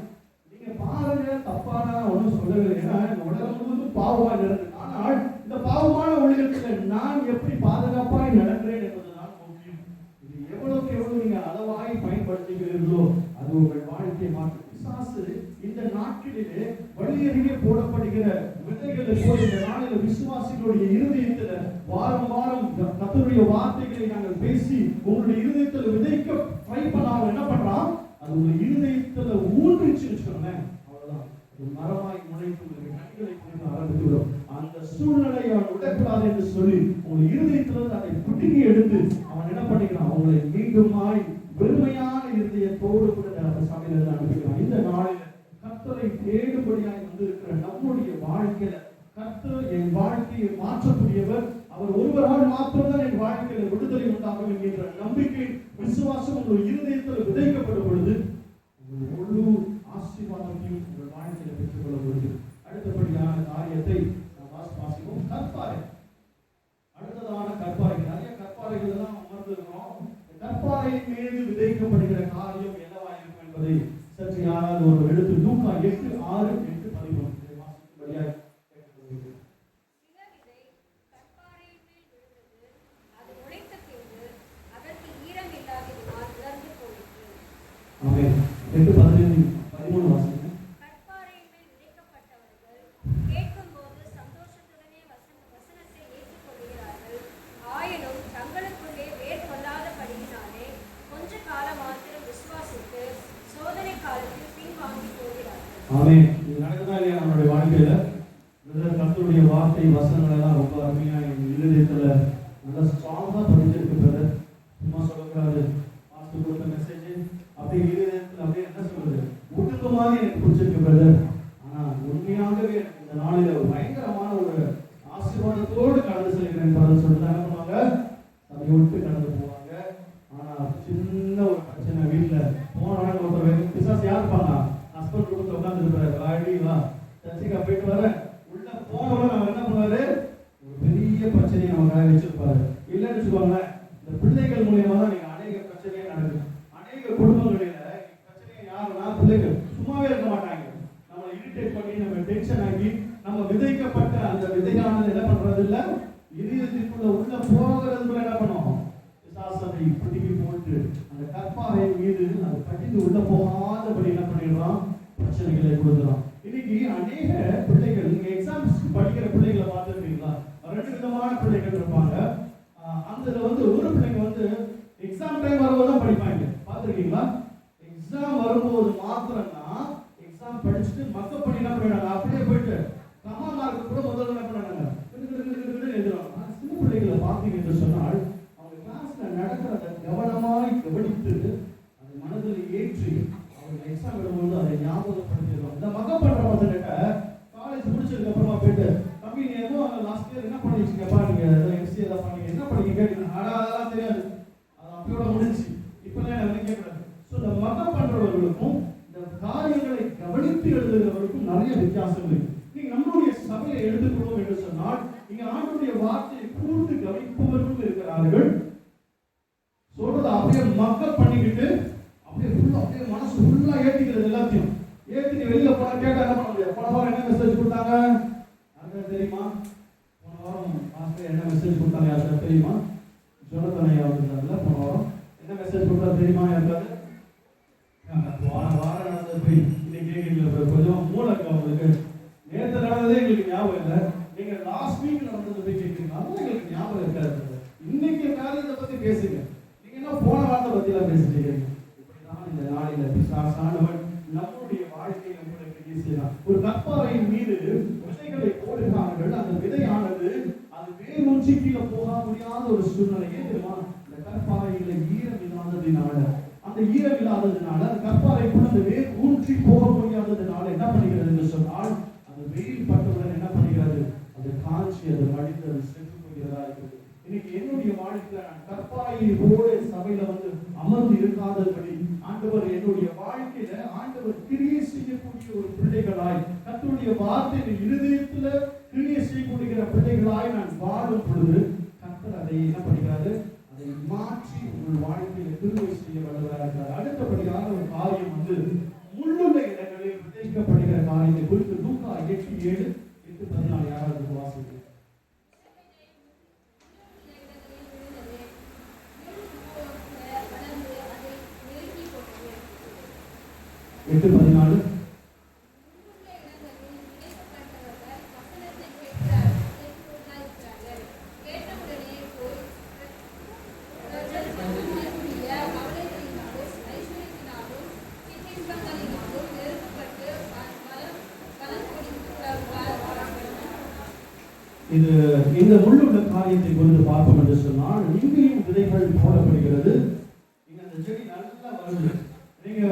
நீங்க பாருங்க, தப்பான ஒன்றும் சொல்லவில்லை. ஏன்னா இந்த உலகம் முழுவதும் பாவமா நடக்குது. ஆனால் இந்த பாவமான உலகத்தில் நான் எப்படி பாதுகாப்பாய் நடக்கிறேன் என்பதுதான் முக்கியம். இது எவ்வளவுக்கு எவ்வளவு நீங்க அளவாய் பயன்படுத்துகிறீர்களோ அது உங்கள் வாழ்க்கையை மாற்றும். பிசாசு இந்த நாட்களிலே வழியருகே போடப்படுகிற விதைகளை போய் இந்த நாளில் விசுவாசிகளுடைய இருதயத்துல வாரம் வாரம் கர்த்தருடைய வார்த்தைகளை நாங்கள் பேசி உங்களுடைய இருதயத்துல விதைக்க ட்ரை பண்ணாம என்ன பண்றான், அது உங்க இருதயத்துல ஊன்றிச்சுன்னு சொன்னேன், அவ்வளவுதான் மரமாய் முளைத்து கனிகளை கொடுக்க ஆரம்பித்துவிடும். அந்த சூழ்நிலையை அவன் விடக்கூடாது என்று சொல்லி உங்க இருதயத்திலிருந்து அதை பிடுங்கி எடுத்து அவன் என்ன பண்ணிக்கிறான், அவங்களை மீண்டுமாய் வெறுமையான இருதயத்தோடு கூட அந்த சபையில அனுப்பிக்கிறான். இந்த நாளில் கர்த்தரை தேடும்படியாய் வந்திருக்கிற நம்முடைய வாழ்க்கையில கர்த்தர் என் வாழ்க்கையை மாற்றக்கூடியவர், அவர் ஒருவரால் மாத்திரம்தான் என் வாழ்க்கையில விடுதலை உண்டாகும் என்கின்ற நம்பிக்கை விசுவாசம் உங்கள் இருதயத்தில் விதைக்கப்படும் பொழுது முழு ஆசீர்வாதத்தையும் உங்கள் வாழ்க்கையில பெற்றுக் கொள்ள முடியும். அடுத்தபடியான காரியத்தை நாம் வாசிப்போம். கற்பாறை. அடுத்ததான கற்பாறை. நிறைய கற்பாறைகள் எல்லாம் அமர்ந்திருக்கிறோம். கற்பாறையின் மீது விதைக்கப்படுகிற காரியம் என்னவா இருக்கும் என்பதை சற்று யாராவது ஒரு எடுத்து லூக்கா 8:6-8-11 வாசிக்கும்படியாக கேட்டுக்கொள்கிறேன். ஆமென். 8:13 வாசிங்க. கற்பாறையின் மேல் விதைக்கப்பட்டவர்கள் கேட்கும்போது சந்தோஷத்துடனே வசனத்தை ஏற்றுக்கொள்கிறார்கள். ஆயினும் தங்களுக்குள்ளே வேர் கொள்ளாதபடியினாலே கொஞ்ச காலம் மாத்திரம் விசுவாசித்து சோதனை காலத்தில் பின்வாங்கி போகிறார்கள். ஆமென். இது நடக்குதா இல்லையா நம்மளுடைய வாழ்க்கையில? கர்த்தருடைய வார்த்தை வசனங்கள் எல்லாம் ரொம்ப அருமையா என் இருதயத்துல நல்லா ஸ்ட்ராங்கா பதிஞ்சிருக்கு பிரதர். சும்மா சொல்லக்கூடாது. மாஸ்டர் கொடுத்த மெசேஜ் அப்படியே இருதயத்துல அப்படியே என்ன சொல்றது, ஒட்டுக்கமாக எனக்கு பிடிச்சிருக்கு பிரதர். ஆனா உண்மையாகவே எனக்கு இந்த நாளில ஒரு பயங்கரமான ஒரு ஆசீர்வாதத்தோடு கடந்து செல்கிறேன் பிரதர் சொல்லிட்டு என்ன பண்ணுவாங்க, அதை விட்டு கடந்து போவாங்க. ஆனா சின்ன ஒரு பிரச்சனை வீட்டுல போன ஒருத்தர் பிசாசு யார் பண்ணா, ஹஸ்பண்ட் கொடுத்து உட்காந்துருப்பாரு, வாடி வா சர்ச்சைக்கா போயிட்டு வர உள்ள போனவங்க அவர் என்ன பண்ணுவாரு, ஒரு பெரிய பிரச்சனையை நமக்காக வச்சிருப்பாரு. இல்லைன்னு வச்சுக்கோங்களேன், இந்த பிள்ளைகள் மூலியமா தான் நீங்க அநேக பிரச்சனையே நடக்குது. அநேக குடும்பங்களில பிரச்சனையை யாருன்னா பிள்ளைகள் சும்மாவே இருக்க மாட்டாங்க. நம்மளை இரிட்டேட் பண்ணி நம்ம டென்ஷன் ஆகி நம்ம விதைக்கப்பட்ட அந்த விதையானது என்ன பண்றது இல்ல, இதயத்திற்குள்ள உள்ள போகிறதுக்குள்ள என்ன பண்ணுவோம், பிசாசனை பிடிக்கி போட்டு அந்த கற்பாறை மீது அது கட்டிட்டு உள்ள போகாதபடி என்ன பண்ணிடுறோம், பிரச்சனைகளை கொடுக்குறோம். இன்னைக்கு அநேக பிள்ளைகள் நீங்க எக்ஸாம்ஸ் படிக்கிற பிள்ளைகளை பார்த்துருக்கீங்களா, ரெண்டு விதமான பிள்ளைகள் இருப்பாங்க. அந்த ஒரு பிள்ளைங்க எக்ஸாம் டைம் வரும்போது தான் படிப்பாங்க, பார்த்துருக்கீங்களா? எக்ஸாம் வரும்போது மாத்திரம்தான் எக்ஸாம் படிச்சுட்டு மக்கப் பண்ணி என்ன பண்ணிடுறாங்க, அப்படியே போயிட்டு கமா மார்க் கூட முதல்ல என்ன பண்ணாங்க எழுதுறாங்க. சின்ன பிள்ளைகளை பார்த்தீங்க என்று சொன்னால் அவங்க கிளாஸ்ல நடக்கிறத கவனமாய் கவனித்து அதை மனதில் ஏற்றி அவங்க எக்ஸாம் எழுதும்போது அதை ஞாபகப்படுத்திடுவாங்க. இந்த மக்கப் பண்ற பசங்கிட்ட காலேஜ் முடிச்சதுக்கு அப்புறமா போயிட்டு தம்பி நீ ஏதோ லாஸ்ட் இயர் என்ன பண்ணிருக்கீங்கப்பா, நீங்க எம்சிஏ தான் பண்ணீங்க, என்ன பண்ணீங்க கேட்டீங்க, அதெல்லாம் தெரியாது, அது அப்படியோட முடிஞ்சு இப்பெல்லாம் என்ன கேட்கக்கூடாது. ஸோ இந்த மக்கப் பண்றவர்களுக்கும் இந்த காரியங்களை கவனித்து எழுதுகிறவர்களுக்கும் நிறைய வித்தியாசங்கள் இருக்கு. நீங்க நம்மளுடைய சபையை எடுத்துக்கொள்வோம் என்று சொன்னால் நீங்க ஆண்டுடைய வார்த்தையை கூர்ந்து கவனிப்பவர்களும் இருக்கிறார்கள். சொல்றதை அப்படியே மக்கப் பண்ணிக்கிட்டு அப்படியே ஃபுல்லா அப்படியே மனசு ஃபுல்லா ஏத்திக்கிறது, எல்லாத்தையும் ஏத்திட்டு வெளியில போனா கேட்டா என்ன பண்ண முடியாது. போன வாரம் என்ன மெசேஜ் கொடுத்தாங்க யாருக்காவது தெரியுமா? போன வாரம் மாஸ்டர் என்ன மெசேஜ் கொடுத்தாங்க யாருக்காவது தெரியுமா? ஜோனத்தனையா இருந்தாங்கல்ல, போன வாரம் என்ன மெசேஜ் கொடுத்தா தெரியுமா யாருக்காவது? போன வாரம் நடந்தது போய் இன்னைக்கு கேட்கல, கொஞ்சம் மூளை இருக்கு அவங்களுக்கு. நேற்று நடந்ததே எங்களுக்கு ஞாபகம் இல்லை, நீங்க லாஸ்ட் வீக் நடந்தது போய் கேட்குறீங்க, அதுவும் எங்களுக்கு ஞாபகம் இருக்காது. இன்னைக்கு காரியத்தை பத்தி பேசுங்க, நீங்க என்ன போன வாரத்தை பத்தி எல்லாம் பேசிட்டு இருக்கீங்க. இப்படிதான் இந்த நாளில பிசாசானவன் நம்முடைய வாழ்க்கையை நம்மளுக்கு ஈஸியாக ஒரு கற்பாறையின் மீது விதைகளை போடுகிறார்கள். அந்த விதையானது அது வேரூன்றி கீழே போக முடியாத ஒரு சூழ்நிலையே தெரியுமா, இந்த கற்பாறையில ஈரம் இல்லாததினால, அந்த ஈரம் இல்லாததுனால அந்த கற்பாறைக்குள்ள அந்த வேர் ஊன்றி போக முடியாததுனால என்ன பண்ணுகிறது என்று சொன்னால் அது வெயில் பட்டவுடன் என்ன பண்ணுகிறது, அது காய்ச்சி அது மடித்து அது சென்று போகிறதா இருக்கிறது. இன்னைக்கு என்னுடைய வாழ்க்கையில நான் கற்பாறையோட சபையில அமர்ந்து இருக்காதபடி ஆண்டவர் என்னுடைய வாழ்க்கையில ஆண்டவர் கிரியை செய்யக்கூடிய ஒரு பிள்ளைகளாய், கர்த்தருடைய வார்த்தையின் இருதயத்துல கிரியை செய்யக்கூடிய பிள்ளைகளாய் நான் வாழும் பொழுது கர்த்தர் அதை என்ன பண்ணுகிறாரு, அதை மாற்றி உங்கள் வாழ்க்கையில கிரியை செய்ய வல்லவராக இருக்கிறார். அடுத்தபடியான ஒரு காரியம் முள்ளுள்ள இடங்களில் விதைக்கப்படுகிற காரியத்தை குறித்து லூக்கா 8:7-14 யாராவது வாசிக்கிறேன். 8:14 இது இந்த முள்ளுள்ள காரியத்தை குறித்து பார்ப்போம் என்று சொன்னால், இங்கேயும் விதைகள் போடப்படுகிறது. இங்க அந்த செடி நல்லா வருது. நீங்க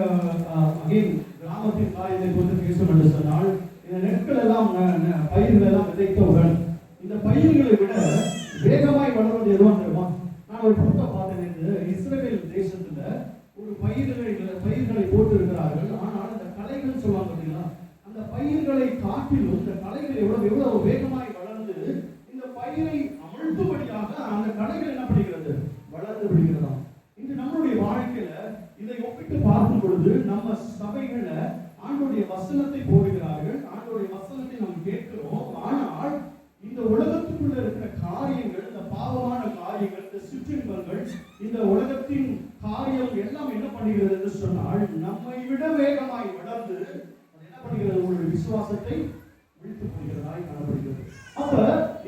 அகைன் கிராமத்தின் காரியத்தை குறித்து பேசும் என்று சொன்னால், இந்த நெற்கள் எல்லாம் பயிர்கள் எல்லாம் விதைத்தவுடன் இந்த பயிர்களை விட வேகமாய் வளர்வது எதுவும் தெரியுமா? நான் ஒரு படத்தை பார்த்தேன். இஸ்ரேல் தேசத்துல ஒரு பயிர்களை போட்டு இருக்கிறார்கள். ஆனால் அந்த களைகள் சொல்லுவாங்க பார்த்தீங்களா, அந்த பயிர்களை காட்டிலும் இந்த களைகள் எவ்வளவு வேகமாய் வளர்ந்து இந்த பயிரை அமிழ்த்தும்படியாக அந்த களைகள் என்ன பண்ணுகிறது, வளர்ந்து விடுகிறதாம். இன்று நம்மளுடைய வாழ்க்கையில இதை ஒப்பிட்டு பார்க்கும் பொழுது நம்ம சபைகள ஆண்டோடைய வசனத்தை போடுகிறார்கள், ஆண்டோடைய வசனத்தை நாம் கேட்கிறோம். ஆனால் இந்த உலகத்துக்குள்ள இருக்கிற காரியங்கள், இந்த பாவமான காரியங்கள், இந்த சிற்றின்பங்கள், இந்த உலகத்தின் காரியம் எல்லாம் என்ன பண்ணுகிறது என்று சொன்னால், நம்மை விட வேகமாய் வளர்ந்து அது என்ன பண்ணுகிறது, உங்களுடைய விசுவாசத்தை விழித்துக் கொள்கிறதாய் காணப்படுகிறது. அப்ப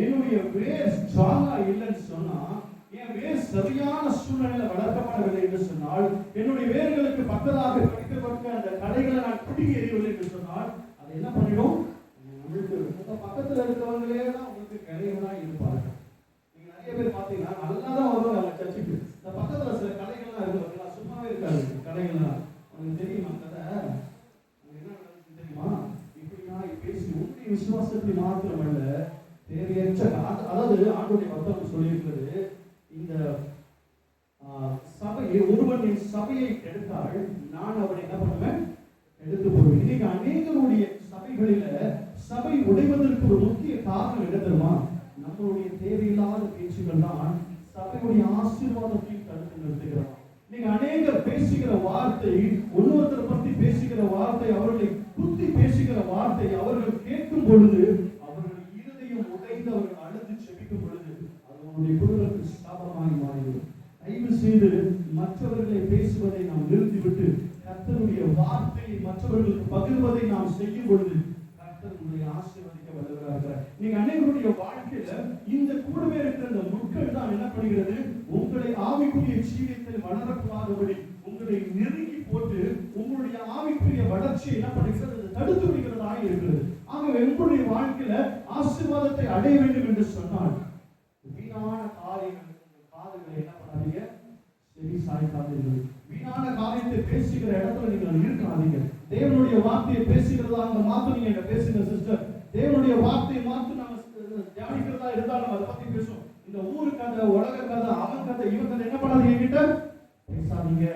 என்னுடைய வேர் ஸ்ட்ராங்கா இல்லைன்னு சொன்னா, என் வேர் சரியான சூழ்நிலையில வளர்க்கப்படவில்லை என்று சொன்னால், என்னுடைய வேர்களுக்கு பக்கதாக கிடைக்கப்பட்ட அந்த களைகளை நான் பிடிக்க எறியவில்லை என்று சொன்னால், அதை என்ன பண்ணிடும், பக்கத்துல இருக்கவங்களே தான் உங்களுக்கு கலைகளா இருப்பார்கள். நீங்க நிறைய பேர் பாத்தீங்கன்னா நல்லா தான் வருவாங்க சர்ச்சுக்கு. இந்த பக்கத்துல சில கலைகள்லாம் இருக்கு பார்த்தீங்களா, சும்மாவே இருக்காது கலைகள்லாம். உங்களுக்கு தெரியுமா கதை என்ன நடந்துச்சு தெரியுமா? இப்படியா பேசி உங்களுடைய விசுவாசத்தை மாத்திரமல்ல, தேவையற்ற அதாவது ஆண்டுடைய வசனம் சொல்லியிருக்கிறது, இந்த சபையை ஒருவன் என் சபையை கெடுத்தால் நான் அவனை என்ன பண்ணுவேன், எடுத்து போடுவேன். இன்னைக்கு அநேகருடைய சபைகளில சபை உடைவதற்கு ஒரு முக்கிய காரணம் என்ன தெரியுமா? நம்மளுடைய தேவையில்லாத பேச்சுகள் தான் சபையுடைய ஆசீர்வாதத்தையும் தடுத்து நிறுத்துகிறோம். நீங்க அநேகர் பேசுகிற வார்த்தை, ஒருத்தரை பற்றி பேசுகிற வார்த்தை, அவர்களை குத்தி பேசுகிற வார்த்தை அவர்கள் கேட்கும் பொழுது அவர்கள் இருதயம் உடைந்து அவர்கள் அழுது செபிக்கும் பொழுது அது அவருடைய குடும்பத்துக்கு சாபமாய் மாறிவிடும். தயவு செய்து மற்றவர்களை பேசுவதை நாம் நிறுத்திவிட்டு கர்த்தருடைய வார்த்தையை மற்றவர்களுக்கு பகிர்வதை நாம் செய்யும் பொழுது கர்த்தருடைய ஆசீர்வதிக்க வல்லவராகிறார். நீங்க அனைவருடைய வாழ்க்கையில இந்த கூடவே இருக்கிற இந்த முட்கள் தான் என்ன பண்ணுகிறது, உங்களை ஆவிக்குரிய ஜீவியத்தில் வளரக்கூடாதபடி உங்களை நெருங்கி போட்டு உங்களுடைய ஆவிக்குரிய வளர்ச்சியை என்ன பண்ணுகிறது, தடுத்து விடுகிறதாக இருக்கிறது. ஆகவே உங்களுடைய வாழ்க்கையில ஆசீர்வாதத்தை அடைய வேண்டும் என்று சொன்னால் வீணான காரியங்கள் காதுகளை என்ன பண்ணாதீங்க, செவி சாய்க்காதீர்கள். வீணான காரியத்தை பேசுகிற இடத்துல நீங்கள் இருக்காதீங்க. தேவனுடைய வார்த்தையை பேசுகிறதா அந்த மாத்து நீங்க பேசுங்க சிஸ்டர். தேவனுடைய வார்த்தையை மாத்து நம்ம தியானிக்கிறதா இருந்தால் நம்ம அதை பத்தி பேசுவோம். இந்த ஊரு கதை, உலக கதை, அவன் கதை, இவன் கதை என்ன பண்ணாதீங்க, கிட்ட பேசாதீங்க.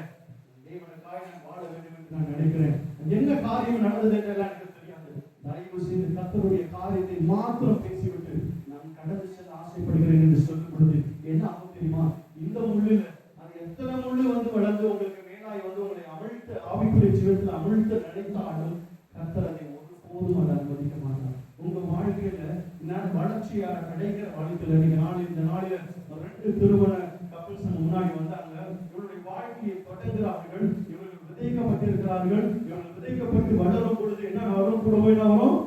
தேவனுக்காக நான் வாழ வேண்டும் என்று நான் நினைக்கிறேன். என்ன காரியம் நடந்தது என்றெல்லாம் எனக்கு தெரியாது. தயவு செய்து கர்த்தருடைய காரியத்தை மாத்திரம் பேசிவிட்டு நான் கடந்து செல்ல ஆசைப்படுகிறேன் என்று சொல்லும் பொழுது என்ன ஆகும் தெரியுமா? இந்த முள்ளுல அது எத்தனை முள்ளு வந்து வளர்ந்து உங்களுக்கு மேலாய் வந்து உங்களை அமிழ்த்த ஆவிக்குரிய ஜீவத்தில் அமிழ்த்த நினைத்தாலும் கர்த்தர் அதை ஒருபோதும் அதை அனுமதிக்க மாட்டார். உங்க வாழ்க்கையில நான் வளர்ச்சியாக கிடைக்கிற வாழ்க்கையில நீங்க இந்த நாளில 2 திருமண கப்பிள்ஸ் முன்னாடி வந்தாங்க. இவருடைய வாழ்க்கையை தொடங்குகிறார்கள். இவர்கள் விதைக்கப்பட்டிருக்கிறார்கள். இவர்கள் விதைக்கப்பட்டு வளரும் பொழுது என்ன வரும், கூட போய் வரும்,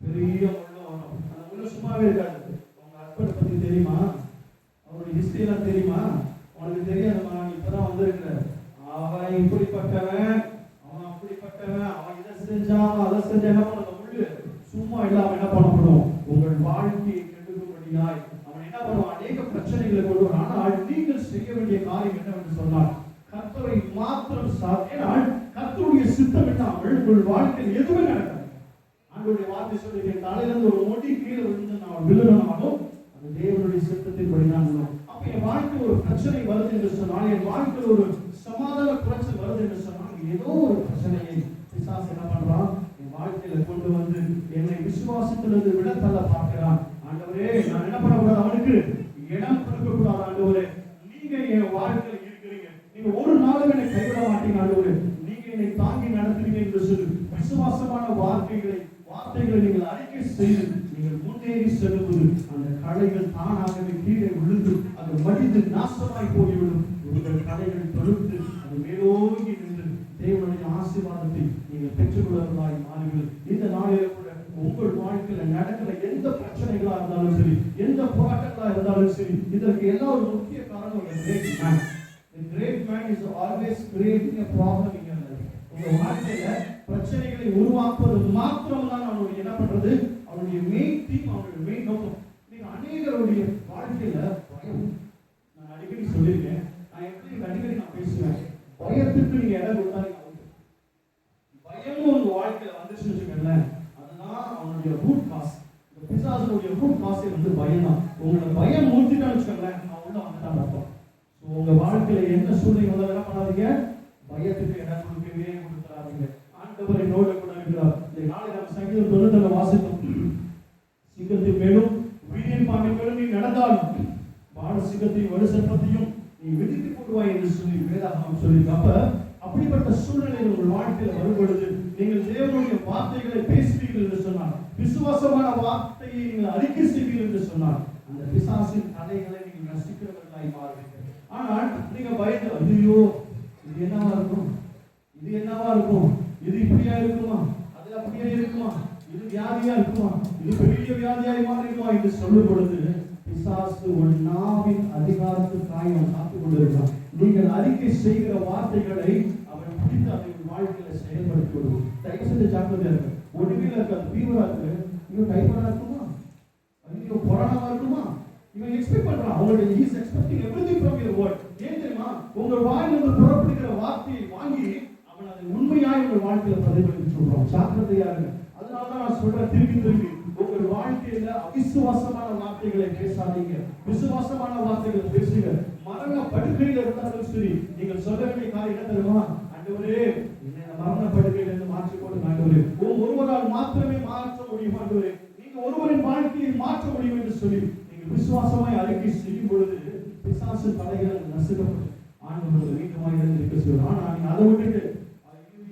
பெரிய முள்ளு வரும். அந்த முள்ளு சும்மாவே இருக்காது. உங்க ஹஸ்பண்ட் பத்தி தெரியுமா? அவருடைய ஹிஸ்டரி எல்லாம் தெரியுமா? உனக்கு தெரியாதுமா, நீ இப்பதான் வந்திருக்கிற. அவன் இப்படிப்பட்டவன், அவன் அப்படிப்பட்டவன், அவன் இதை செஞ்சான் அதை செஞ்ச, என்ன பண்ண முள்ளு சும்மா இல்லாம என்ன பண்ணப்படும், உங்கள் வாழ்க்கையை கெடுக்கும்படியாய் அவன் என்ன பண்ணுவான், அநேக பிரச்சனைகளை கொண்டு வரும். ஆனால் நீங்கள் செய்ய வேண்டிய காரியம் என்னவென்று சொன்னால் கர்த்தரை மாத்திரம் சாத்தினால் கர்த்தருடைய சித்தம் இல்லாமல் உங்கள் வாழ்க்கையில் எதுவுமே நடக்காது. ஆண்டவருடைய வார்த்தை சொல்லி தலையிலிருந்து ஒரு மொழி கீழே விழுந்து நான் விழுனாலும் அது தேவனுடைய சித்தத்தின் படிதான் விழும். அப்ப என் வாழ்க்கை ஒரு பிரச்சனை வருது என்று சொன்னால், என் வாழ்க்கையில் ஒரு சமாதான பிரச்சனை வருது என்று சொன்னால், ஏதோ ஒரு பிரச்சனையை பிசாசு என்ன பண்றான், என் வாழ்க்கையில கொண்டு வந்து என்னை விசுவாசத்திலிருந்து விட தள்ள பார்க்கிறான். ஆண்டவரே, நான் என்ன பண்ணக்கூடாது, அவனுக்கு இடம் கொடுக்க கூடாது. ஆண்டவரே, நீங்க என் வாழ்க்கையில இருக்கிறீங்க, நீங்க ஒரு நாளும் என்னை கைவிட மாட்டீங்க. ஆண்டவரே, நீங்க என்னை தாங்கி நடத்துறீங்க என்று சொல்லி விசுவாசமான வார்த்தைகளை நீங்கள் அறிக்கை செய்து நீங்கள் முன்னேறி செல்லும்போது அந்த களைகள் தானாகவே கீழே விழுந்து அது மடிந்து நாசமாய் போய்விடும். உங்கள் களைகள் தொழுத்து அது மேலோங்கி நின்று தேவனுடைய ஆசீர்வாதத்தை நீங்கள் பெற்றுக்கொள்வதாய் மாறுங்கள். இந்த நாளில கூட உங்கள் வாழ்க்கையில நடக்கிற எந்த பிரச்சனைகளா இருந்தாலும் சரி, எந்த போராட்டங்களா இருந்தாலும் சரி, இதற்கு எல்லாம் ஒரு முக்கிய காரணம் great man. The great man is always creating a problem in your life. உங்க வாழ்க்கையில பிரச்சனைகளை உருவாக்குவது மாத்திரம் தான் அவனுடைய என்ன பண்றது, பண்றது அவருடைய மெயின் தீம், அவருடைய மெயின் நோக்கம். நீங்க அநேகருடைய வாழ்க்கையில பயம். நான் அடிக்கடி சொல்லியிருக்கேன், நான் எப்படி அடிக்கடி நான் பேசுவேன், பயத்துக்கு நீங்க இடம் கொடுத்தா நீங்க பயமும் உங்க வாழ்க்கையில வந்துச்சுன்னு வச்சுக்கோங்களேன், அதுதான் அவனுடைய ரூட் காஸ். இந்த பிசாசுடைய ரூட் காசே வந்து பயம் தான். உங்களை பயம் மூழ்கிட்டான்னு வச்சுக்கோங்களேன், அவன் உள்ள வந்துட்டான் அர்த்தம். ஸோ உங்க வாழ்க்கையில என்ன சூழ்நிலை என்ன பண்ணாதீங்க, பயத்துக்கு இடம் கொடுக்காதீங்க. ஆண்டவர் என்னோட கூட இருக்கிறார். இந்த நாளை நம்ம சங்கீதம் 90 வாசித்தோம். சிங்கத்தின் மேலும் வீரியன் பாம்பின் மேலும் நீ நடந்தாலும் வாழ சிங்கத்தையும் வலு சர்ப்பத்தையும் நீ விதித்து போடுவாய் என்று சொல்லி வேதாகமம் சொல்லியிருக்கு. அப்ப அப்படிப்பட்ட சூழ்நிலை உங்கள் வாழ்க்கையில வரும் பொழுது நீங்கள் தேவனுடைய வார்த்தைகளை பேசுவீர்கள் என்று சொன்னார், விசுவாசமான வார்த்தையை நீங்கள் அறிக்கை செய்வீர்கள் என்று சொன்னார், அந்த பிசாசின் தடைகளை நீங்கள் நசிக்கிறவர்களாய் மாறுவீர்கள். ஆனால் நீங்க பயந்து, ஐயோ இது என்னவா இருக்கும், இது என்னவா இருக்கும், இது இப்படியா இருக்குமா, அது அப்படியே இருக்குமா, இது வியாதியா இருக்குமா, இது பெரிய வியாதியாய் மாறிடுமா என்று சொல்லும் பொழுது பிசாசு ஒரு நாவின் அதிகாரத்துக்காக அவன் காத்துக் கொண்டிருக்கிறான். நீங்கள் அறிக்கை செய்கிற வார்த்தைகளை அவன் பிடித்து அதை வாழ்க்கையில செயல்படுத்தி விடுவோம். தயவு செய்து ஜாக்கிரதையா இருக்கு. ஒடுமையில இருக்காது, ஃபீவரா இருக்கு, இவன் டைஃபாய்டா இருக்குமா, ஐயோ கொரோனாவா இருக்குமா, இவன் எக்ஸ்பெக்ட் பண்றான். அவங்களுடைய is expecting everything from your word. ஏன் தெரியுமா, உங்க வாயிலிருந்து புறப்படுகிற வார்த்தையை வாங்கி அவன் அதை உண்மையாய் உங்கள் வாழ்க்கையில பிரதிபலித்து சொல்றான். ஜாக்கிரதையா இருங்க. அதனாலதான் நான் சொல்றேன் திரும்பி உங்கள் வாழ்க்கையில அவிசுவாசமான வார்த்தைகளை பேசாதீங்க, விசுவாசமான வார்த்தைகளை பேசுங்க. மரண படுக்கையில இருந்தாலும் சரி, நீங்கள் சொல்ல வேண்டிய காரியம் என்ன தெரியுமா, ஆண்டவரே என்னை மரண படுக்கையில இருந்து மாற்றி போடுங்க ஆண்டவரே, ஒருவரால் மாத்திரமே மாற்ற முடியும் ஆண்டவரே, நீங்க ஒருவரின் வாழ்க்கையை மாற்ற முடியும் என்று சொல்லி நீங்கள் விசுவாசமாய் அறிக்கை செய்யும் பொழுது பிசாசு தடைகள் நசுக்கப்படும். ஆண்டவர் வீட்டமாய் இருக்க சொல்லுவோம். ஆனா நீங்க அதை விட்டுட்டு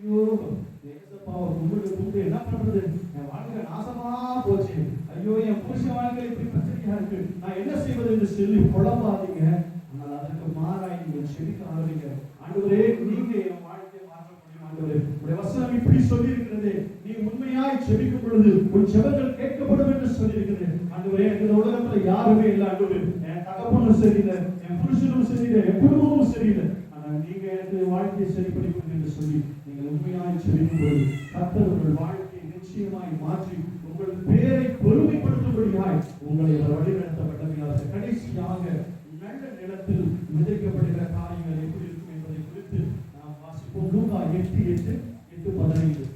ஐயோ என்ன பண்றது, என் வாழ்க்கை நாசமா போச்சு, ஐயோ என் புருஷ வாழ்க்கை இப்படி பிரச்சனையா இருக்கு, நான் என்ன செய்வது என்று சொல்லி குழம்பாதீங்க. ஆனால் அதற்கு மாறாய் நீங்கள் செபிக்க ஆரம்பிங்க. ஆண்டவரே நீங்க என் வாழ்க்கையை மாற்ற முடியும் ஆண்டவரே, உடைய வசனம் இப்படி சொல்லி இருக்கிறது, நீ உண்மையாய் செபிக்கும் பொழுது உன் ஜெபங்கள் கேட்கப்படும் என்று சொல்லி இருக்கிறது. ஆண்டவரே இந்த உலகத்துல யாருமே இல்லை ஆண்டவரே, என் தகப்பனும் சரியில்லை, என் புருஷனும் சரியில்லை, என் குடும்பமும் சரியில்லை, ஆனால் நீங்க எனக்கு வாழ்க்கையை சரிப்படுத்தும் என்று சொல்லி நீங்கள் உண்மையாய் செபிக்கும் பொழுது கர்த்தர் உங்கள் வாழ்க்கையை நிச்சயமாய் மாற்றி உங்கள் பேரை பெருமைப்படுத்தும்படியாய் உங்களை வழிநடத்தப்பட்டவர்களாக. கடைசியாக நல்ல நிலத்தில் விதைக்கப்படுகிற காரியங்கள் எப்படி இருக்கும் என்பதை குறித்து நாம் வாசிப்போம். லூக்கா 8:8-15.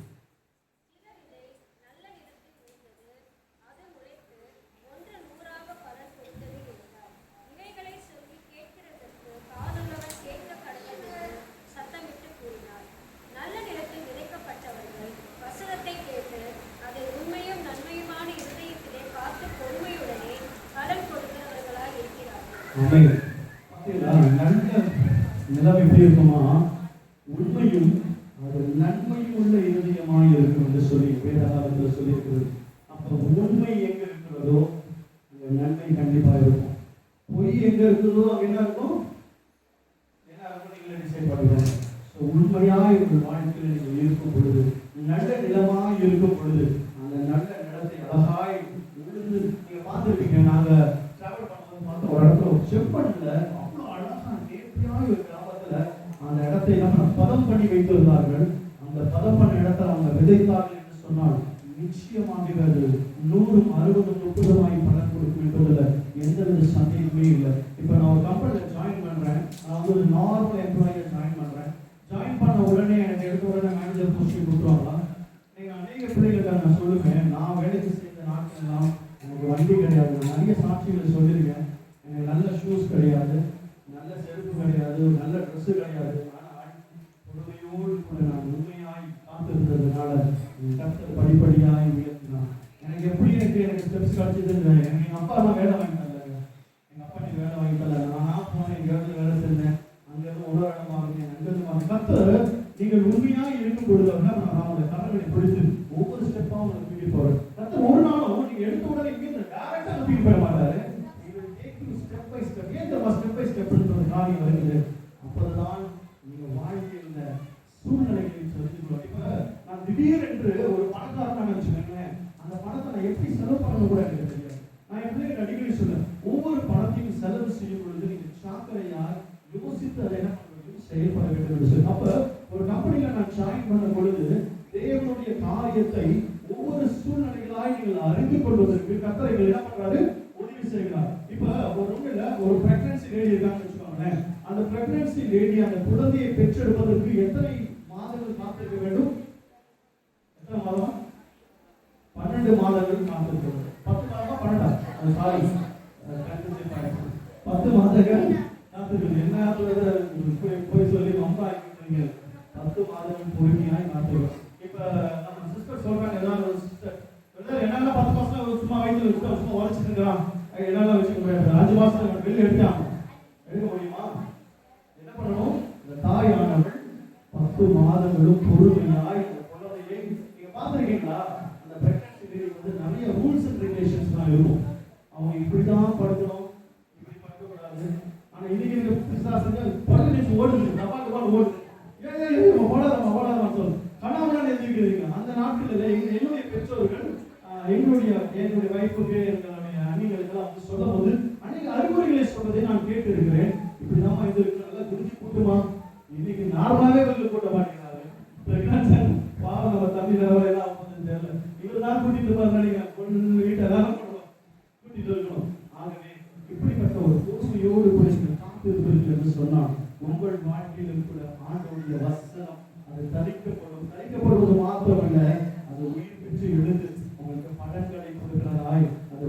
நல்ல நிலம் எப்படி இருக்குமா, உண்மையும் அது நன்மையும் உள்ள இருதயமாய் இருக்கும் என்று சொல்லி வேதாகமத்தில் சொல்லி இருக்கிறது. அப்ப உண்மை எங்க இருக்கிறதோ அங்க நன்மை கண்டிப்பா இருக்கும். பொய் எங்க இருக்கிறதோ அங்க என்ன இருக்கும், என்ன இருக்கும் நீங்களே டிசைட் பண்ணுங்க. உண்மையாய் உங்கள் வாழ்க்கையில் நீங்கள் இருக்கும் பொழுது, நல்ல நிலமாய் இருக்கும் பொழுது, அந்த நல்ல நிலத்தை அழகாய் உழுது நீங்க பார்த்துருப்பீங்க. நாங்க டிராவல் பண்ணும்போது பார்த்தோம், ஒரு இடத்துல செப்பன்ல அவ்வளவு அழகா நேர்த்தியான ஒரு கிராமத்துல அந்த இடத்தை பதம் பண்ணி வைத்திருந்தார்கள். அந்த பதம் பண்ண இடத்தை அவங்க விதைத்தார்கள் என்று சொன்னால் நிச்சயமாக அது 100, 60, 30 பலன் கொடுக்கும் என்பதில் எந்தவித சந்தேகமே இல்லை. இப்போ நான் ஒரு கம்பெனியில் ஜாயின் பண்றேன், நான் வந்து ஒரு நார்மல் எம்ப்ளாயியை ஜாயின் பண்றேன். ஜாயின் பண்ண உடனே எனக்கு எடுத்த உடனே மேனேஜர் போஸ்டிங் கொடுத்துருவாங்களா? நீங்க அநேக பிள்ளைகளுக்கு நான் சொல்லுவேன், நான் வேலைக்கு செய்த நாட்கள்லாம் எனக்கு வண்டி கிடையாது, நிறைய சாட்சிகளை சொல்லியிருக்கேன். எனக்கு நல்ல ஷூஸ் கிடையாது, நல்ல செருப்பு கிடையாது, நல்ல ட்ரெஸ்ஸு கிடையாது. ஆனால் பொறுமையோடு கூட நான் உண்மையாய் காத்திருந்ததுனால கர்த்தர் படிப்படியாய் உயர்த்தினான். எனக்கு எப்படி எனக்கு ஸ்டெப்ஸ் கிடைச்சதுன்னு எங்கள் அப்பா தான் வேலை வாங்கி தரல. எங்கள் அப்பா நீ வேலை வாங்கி தரல, நான் போனேன், எங்கேயாவது வேலை செஞ்சேன், அங்கேருந்து உணவு இடமா இருந்தேன், அங்கேருந்து வாங்க. கர்த்தர் நீங்கள் உண்மையாக இருக்கும் பொழுது நான் உங்களை கரங்களை பிடித்து ஒவ்வொரு ஸ்டெப்பாக உங்களுக்கு தூக்கி போகிறேன். கர்த்தர் ஒரு நாளும் நீங்கள் எடுத்த உடனே இங்கே டேரக்டாக தூக்கி போயிட மாட்டாரு. ஸ்டெப் பை ஸ்டெப், ஏன் ஸ்டெப் பை ஸ்டெப் காரியம் வருகிறது. அப்போதுதான் நீங்க வாழ்க்கையில் சூழ்நிலைகளை தெரிஞ்சுக்கணும். இப்ப நான் திடீரென்று ஒரு பணக்காரனாக வச்சுக்கோங்களேன், அந்த பணத்தை நான் எப்படி செலவு பண்ணணும் கூட எனக்கு தெரியாது. நான் எப்படி அடிக்கடி சொன்னேன், ஒவ்வொரு பணத்தையும் செலவு செய்யும் பொழுது நீங்க சாக்கரையா யோசித்து அதை என்ன பண்ணுறது செயல்பட வேண்டும் என்று சொல்லி. அப்ப ஒரு கம்பெனியில நான் ஜாயின் பண்ண பொழுது தேவனுடைய காரியத்தை ஒவ்வொரு சூழ்நிலைகளாய் நீங்கள் அறிந்து கொள்வதற்கு கர்த்தர் எங்களை என்ன பண்றாரு? உதவி செய்கிறார். இப்ப ஒரு ரூம்ல ஒரு பிரெக்னன்சி லேடி இருக்கான்னு வச்சுக்கோங்களேன். அந்த பிரெக்னன்சி லேடி அந்த குழந்தையை பெற்றெடுப்பதற்கு எத்தனை மாதங்கள் காத்திருக்க வேண்டும்? எத்தனை மாதம்? 12 மாதங்கள் காத்திருக்க வேண்டும். 10 மாதமா 12? அது சாரி, 10 மாதங்கள் காத்திருக்கிறது. என்ன போய் சொல்லி ரொம்ப ஆகிக்கிறீங்க. 10 மாதங்கள் பொறுமையாய் காத்திருக்கிறோம். இப்ப நம்ம சிஸ்டர் சொல்றாங்க, எல்லாரும் சிஸ்டர் என்னால 10 மாசம் சும்மா வயிற்றுல வச்சுட்டு சும்மா உழைச்சிட்டு இருக்கிறான், என்னால வச்சுக்க முடியாது. 5 மாசத்துல வெளில எடுக்க முடியுமா? என்ன பண்ணணும்? இந்த தாயானவள் 10 மாதங்களும் பொறுமையாய் இந்த குழந்தையை, நீங்க பார்த்திருக்கீங்களா? அந்த பிரெக்னன்சி பீரியட் வந்து நிறைய ரூல்ஸ் அண்ட் ரெகுலேஷன்ஸ் தான் இருக்கும். அவங்க இப்படிதான் படுக்கணும், இப்படி படுக்கக்கூடாது. ஆனா இன்னைக்கு நீங்க பிசாசுங்க படுக்க ஓடுது, டப்பாக்கு ஓடுது, ஓடாதமா சொல்லு கண்ணாமலாம் எழுதிக்கிறீங்க. அந்த நாட்களில் என்னுடைய பெற்றோர்கள் என்னுடைய வைப்புக்கு எங்களுடைய அணிகளுக்கெல்லாம் வந்து சொல்லும் போது அநேக அறிவுரைகளை சொல்வதை நான் கேட்டு இருக்கிறேன். இப்படிதான் இது நல்லா குடிச்சு கூட்டுமா, இன்னைக்கு நார்மலாவே வெளில கூட்ட மாட்டேங்கிறாரு. பாவம், நம்ம தம்பி எல்லாம் தெரியல, இவர் தான் கூட்டிட்டு பாருங்க, பொண்ணு வீட்டெல்லாம் கூட்டிட்டு இருக்கணும். ஆகவே இப்படிப்பட்ட ஒரு தோல்வியோடு கூட காத்திருப்பீர்கள் என்று சொன்னால் உங்கள் வாழ்க்கையில் கூட ஆண்டவருடைய வசனம் அது தரிக்கப்படுவது மாத்திரமல்ல, அது உயிர் பெற்று எழுந்து உங்களுக்கு பலன்களை கொடுக்கிறதாய் அது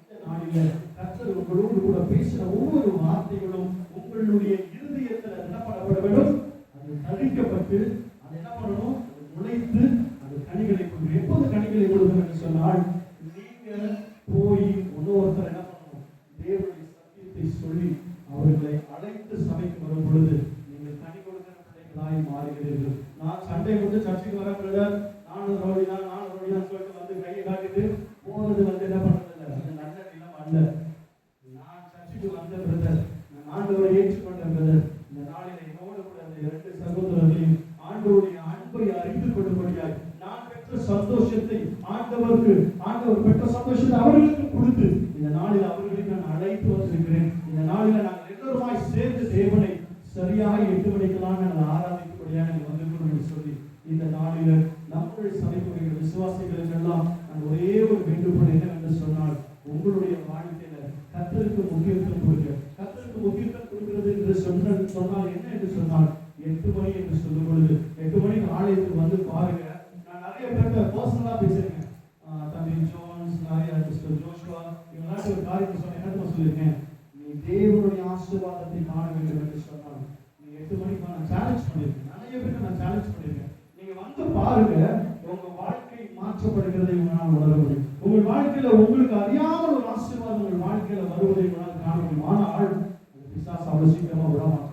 இந்த நாளில கர்த்தர் உங்களோடு கூட பேசுகிற ஒவ்வொரு வார்த்தைகளும் உங்களுடைய இருதயத்தில் என்ன பண்ணப்பட வேண்டும்? அது தரிக்கப்பட்டு அது என்ன பண்ணணும்? அது முளைத்து அது கனிகளை கொடுக்கும். எப்போது கனிகளை கொடுக்கும் என்று சொன்னால், நீங்க போய் ஒருத்தர் என்ன பண்ணணும்? தேவனுடைய சத்தியத்தை சொல்லி அவர்களை அழைத்து சபைக்கு வரும் பொழுது நீங்கள் கனி கொடுக்கிற பிள்ளைகளாய் மாறுகிறீர்கள். நான் சண்டை கொண்டு சர்ச்சைக்கு வர பிரதர், நானும் ரவுடிதான் சொல்லிட்டு வந்து கையை காட்டிட்டு போறது வந்து என்ன பண்றதில்லை, அந்த நல்ல நிலம் அல்ல. நான் சர்ச்சைக்கு வந்த பிரதர், நான் ஆண்டவரை ஏற்றுக்கொண்ட பிரதர், இந்த நாளில் என்னோடு கூட அந்த 2 சகோதரர்களையும் ஆண்டவருடைய அன்பை அறிந்து கொள்ளும்படியாய் நான் பெற்ற சந்தோஷத்தை ஆண்டவர் பெற்ற சந்தோஷத்தை அவர்களுக்கு கொடுத்து இந்த நாளில் அவர்களுக்கு நான் அழைத்து வந்திருக்கிறேன். இந்த நாளில் நாங்கள் எல்லோருமாய் சேர்ந்து தேவனை சரியாக 8 மணிக்கெல்லாம் நாங்கள் ஆராதிக்கக்கூடியாக வந்திருக்கிறோம் சொல்லி இந்த நாளில நம்முடைய சபைக்குரிய விசுவாசிகளுக்கெல்லாம் நான் ஒரே ஒரு வேண்டுகோள் என்னவென்று சொன்னால், உங்களுடைய வாழ்க்கையில கர்த்தருக்கு முக்கியத்துவம் கொடுக்க. கர்த்தருக்கு முக்கியத்துவம் கொடுக்கிறது என்று சொன்னால் என்ன என்று சொன்னால், 8 மணி என்று சொல்லும் பொழுது 8 மணிக்கு ஆலயத்துக்கு வந்து பாருங்க. நான் நிறைய பேர்கிட்ட பர்சனலா பேசியிருக்கேன். தம்பி ஜோன்ஸ், நிறைய சிஸ்டர் ஜோஷுவா, இவங்களாம் ஒரு காரியத்தை சொன்ன என்ன சொல்லியிருக்கேன், நீ தேவனுடைய ஆசீர்வாதத்தை காண வேண்டும் என்று சொன்னால் நீ 8 மணிக்கு நான் சேலஞ்ச் பண்ணியிருக்கேன். நிறைய பேருக்கு நான் சேலஞ்ச் பண்ணியிருக்கேன். நீங்க வந்து பாருங்க, உங்க வாழ்க்கை மாற்றப்படுகிறதை உங்களால் உணர முடியும். உங்கள் வாழ்க்கையில உங்களுக்கு அறியாமல் ஒரு ஆசீர்வாதம் உங்கள் வாழ்க்கையில வருவதை உங்களால் காண முடியும். ஆனால் பிசாசு அவ்வளவு சீக்கிரமா விடமாட்டான்.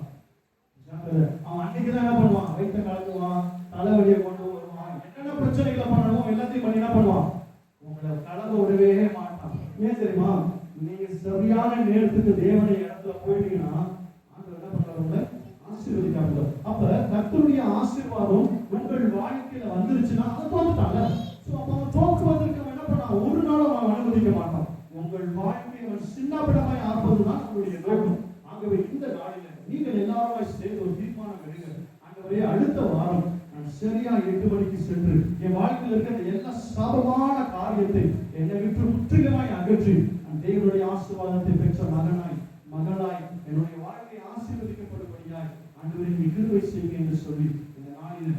அவன் அன்னைக்குதான் என்ன பண்ணுவான்? வயிற்ற கலக்குவான், தலைவலியை கொண்டு வருவான், என்னென்ன பிரச்சனைகளை பண்ணணும் எல்லாத்தையும் பண்ணி என்ன பண்ணுவான்? உங்களை கலந்து விடவே மாட்டான். ஏன் தெரியுமா? நீங்க சரியான நேரத்துக்கு தேவனை இடத்துல போயிட்டீங்கன்னா ஆண்டவர் என்ன பண்றாங்க? ஆசீர்வதிக்காங்க. அப்ப கர்த்தருடைய ஆசீர்வாதம் உங்கள் வாழ்க்கையில வந்துருச்சுன்னா அதை தோத்துட்டாங்க. அப்ப அவன் தோக்குவதற்கு என்ன பண்ணான்? ஒரு நாள் அவன் அனுமதிக்க மாட்டான். உங்கள் வாழ்க்கையை அவன் சின்னபிடமாய் ஆக்குவதுதான் நம்முடைய நோக்கம். ஆகவே இந்த நாளில நீங்கள் எல்லாரும் சேர்ந்து ஒரு தீர்மானம் எடுங்க. ஆண்டவரே, அடுத்த வாரம் நான் சரியா 8 மணிக்கு சென்று என் வாழ்க்கையில் இருக்கிற எல்லா சாபமான காரியத்தை என்னை விட்டு முற்றிலுமாய் அகற்றி நான் தேவனுடைய ஆசீர்வாதத்தை பெற்ற மகனாய் என்னுடைய வாழ்க்கை ஆசீர்வதிக்கப்படும்படியாய் ஆண்டவரை கிருபை செய்யுங்க என்று சொல்லி இந்த நாளில்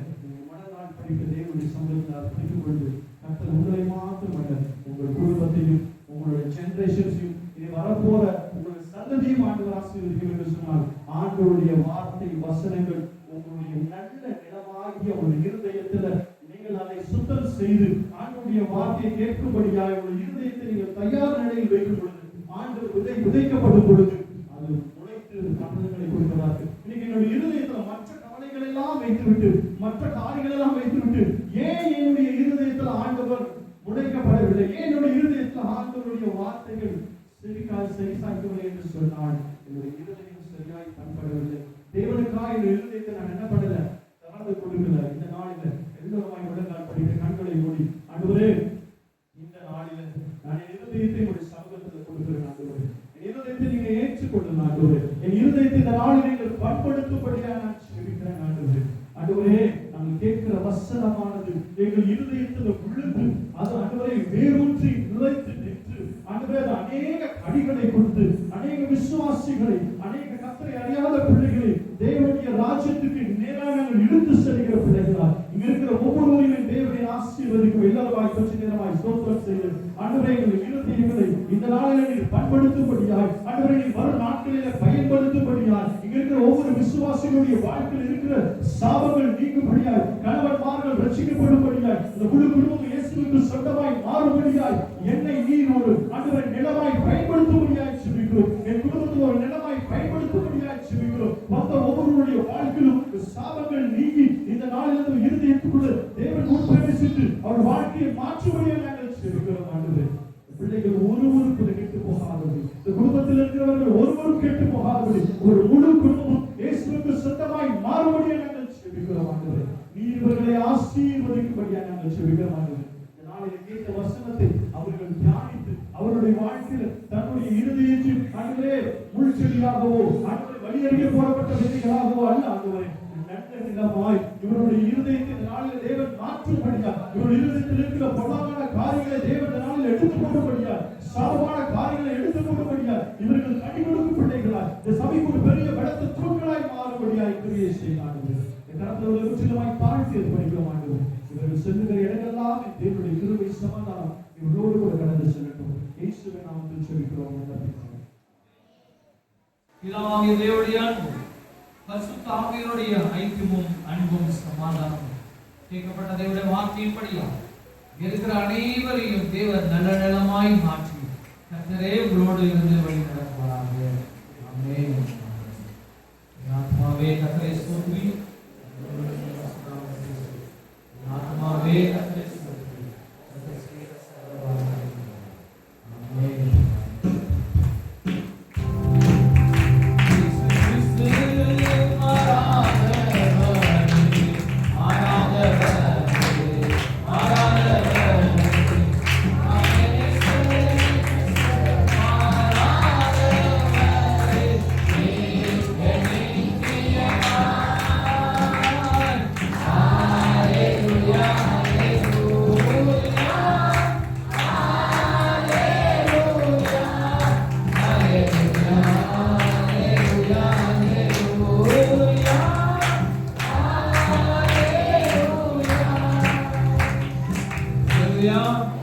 மனநாள் படிக்க தேவனுடைய சமூகத்தில் அர்ப்பணித்துக் கொண்டு கர்த்தர் உங்களை மாத்திரமல்ல உங்கள் குடும்பத்தையும் உங்களுடைய ஜெனரேஷன்ஸையும் இனி வரப்போற உங்களுடைய சந்ததியும் ஆண்டவர் ஆசீர்வதிக்கும் என்று சொன்னால், ஆண்டவருடைய வார்த்தை வசனங்கள் உங்களுடைய நல்ல நிலமாகிய ஒரு இருதயத்துல நீங்கள் அதை சுத்தம் செய்து ஆண்டவருடைய வார்த்தையை கேட்கும்படியாக உங்களுடைய இருதயத்தை நீங்கள் தயார் நிலையில் வைக்கும் பொழுது, ஆண்டவர் விதைக்கப்படும் பொழுது அது முளைத்து கவலைகளை கொடுக்கிறார்கள். இன்னைக்கு என்னுடைய இருதயத்துல மற்ற கவலைகள் எல்லாம் வைத்துவிட்டு, மற்ற காரியங்கள் எல்லாம் வைத்துவிட்டு, ஏன் என்னுடைய இருதயத்துல ஆண்டவர் முளைக்கப்படவில்லை? ஏன் என்னுடைய இருதயத்தில் ஆண்டவருடைய வார்த்தைகள் செவிசாய்க்கவில்லை என்று சொன்னால், என்னுடைய இருதயம் சரியாய் பண்படவில்லை. தேவனுக்காக என்னுடைய இருதயத்தை நான் என்ன பண்ணல, திறந்து கொடுக்கல. இந்த நாளில எல்லோருமாய் முழங்கால் படிக்க கண்களை மூடி, ஆண்டவரே இந்த நாளில நான் என் இருதயத்தை என்னுடைய சமூகத்தில் கொடுக்கிறேன். ஆண்டவரே, என் இருதயத்தை நீங்க ஏற்றுக்கொள்ளுங்க. ஆண்டவரே, என் இருதயத்தை இந்த நாளில் நீங்கள் பண்படுத்தும்படியாக நான் செபிக்கிறேன். ஆண்டவரே, நாங்கள் கேட்கிற வசனமானது எங்கள் இருதயத்தில் இருதயத்துல விழுந்து அது ஆண்டவரை வேரூன்றி நிலைத்து நின்று ஆண்டவரே அநேக கடிகளை கொடுத்து அநேக விசுவாசிகளை அநேக கர்த்தரை அறியாத பிள்ளைகளை தேவனுடைய ராஜ்யத்துக்கு நேராக நாங்கள் இழுத்து செல்கிற பிள்ளைகளாய் இங்க இருக்கிற ஒவ்வொருவரையும் தேவனை ஆசீர்வதிக்கும் எல்லாரும் கொஞ்ச நேரமாய் ஸ்தோத்திரம் செய்து ஆண்டவரே எங்கள் இருதயங்களை இந்த நாளில் நீர் பயன்படுத்தும்படியாய் ஆண்டவரே நீர் வரும் நாட்களிலே பயன்படுத்தும்படியாய் இங்க இருக்கிற ஒவ்வொரு விசுவாசிகளுடைய வாழ்க்கையில் இருக்கிற சாபங்கள் நீங்கும்படியாய் கணவன்மார்கள் ரட்சிக்கப்படும்படியாய் இந்த முழு குடும்பம் இயேசுவுக்கு சொந்தமாய் மாறும்படியாய் என்னை நீர் ஒரு ஆண்டவரே நிலமாய் பயன்படுத்தும்படியாய் ஜெபிக்கிறோம். என் குடும்பத்தில் ஒரு நிலமாய் பயன்படுத்தும்படியாய் ஜெபிக்கிறோம். மற்ற ஒவ்வொருவருடைய வாழ்க்கையிலும் சாபங்கள் நீங்கி இந்த நாளில் இருதயத்துக்குள்ள தேவன் உட்பிரவேசித்து அவர் வாழ்க்கையை மாற்றும்படியாய் நாங்கள் ஜெபிக்கிறோம். ஆண்டவரே பிள்ளைகள் ஒருவருக்கு கெட்டு போகாதபடி இந்த குடும்பத்தில் இருக்கிறவர்கள் ஒருவரும் கெட்டு போகாதபடி ஒரு முழு குடும்பம் இயேசுவுக்கு சொந்தமாய் மாறும்படியாய் நாங்கள் ஜெபிக்கிறோம். ஆண்டவரே நீர் இவர்களை ஆசீர்வதிக்கும்படியாய் நாங்கள் ஜெபிக்கிறோம். ஆண்டவரே இந்த நாளில் கேட்ட வசனத்தை அவர்கள் தியானித்து அவருடைய வாழ்க்கையில் தன்னுடைய இருதயத்தில் ஆண்டவரே முள்செடியாகவோ ஆண்டவரே வழியறிய போடப்பட்ட விதைகளாகவோ அல்ல ஆண்டவரே இவருடைய இருதயத்தின் நாளில் தேவன் மாற்றும்படியா இவருடைய இருதயத்தில் இருக்கிற பொல்லாதான காரியங்களை தேவன் நாளில் எடுத்து போடும்படியா சாபமான காரியங்களை எடுத்து போடும்படியா இவர்கள் கனி கொடுக்கும் பிள்ளைகளா இந்த சபைக்கு ஒரு பெரிய பலத்த தூண்களாய் மாறும்படியா கிரியை செய்யலாம். கர்த்தருடைய உச்சிதமாய் தாழ்த்தி படிக்கிறோம். இவர்கள் செல்லுகிற இடங்கள்லாம் தேவனுடைய கிருபை சமாதானம் இவர்களோடு கூட கடந்து செல்லட்டும். இயேசுவின் நாமத்தில் ஜெபிக்கிறோம். பிதாவாகிய தேவனுடைய அன்பும் பரிசுத்த ஆவியாருடைய ஐக்கியமும் அன்பும் சமாதானமும் கேட்கப்பட்ட தேவனுடைய வார்த்தையின்படியா இருக்கிற அனைவரையும் தேவன் நல்ல நலமாய் மாற்றி கர்த்தரே உங்களோடு இருந்து வழி நடத்துவாராக. ஆமென். ஆத்மாவே கர்த்தரை ஸ்தோத்திரி, ஆத்மாவே கர்த்தரை ஸ்தோத்திரி. ஆமென். Hallelujah.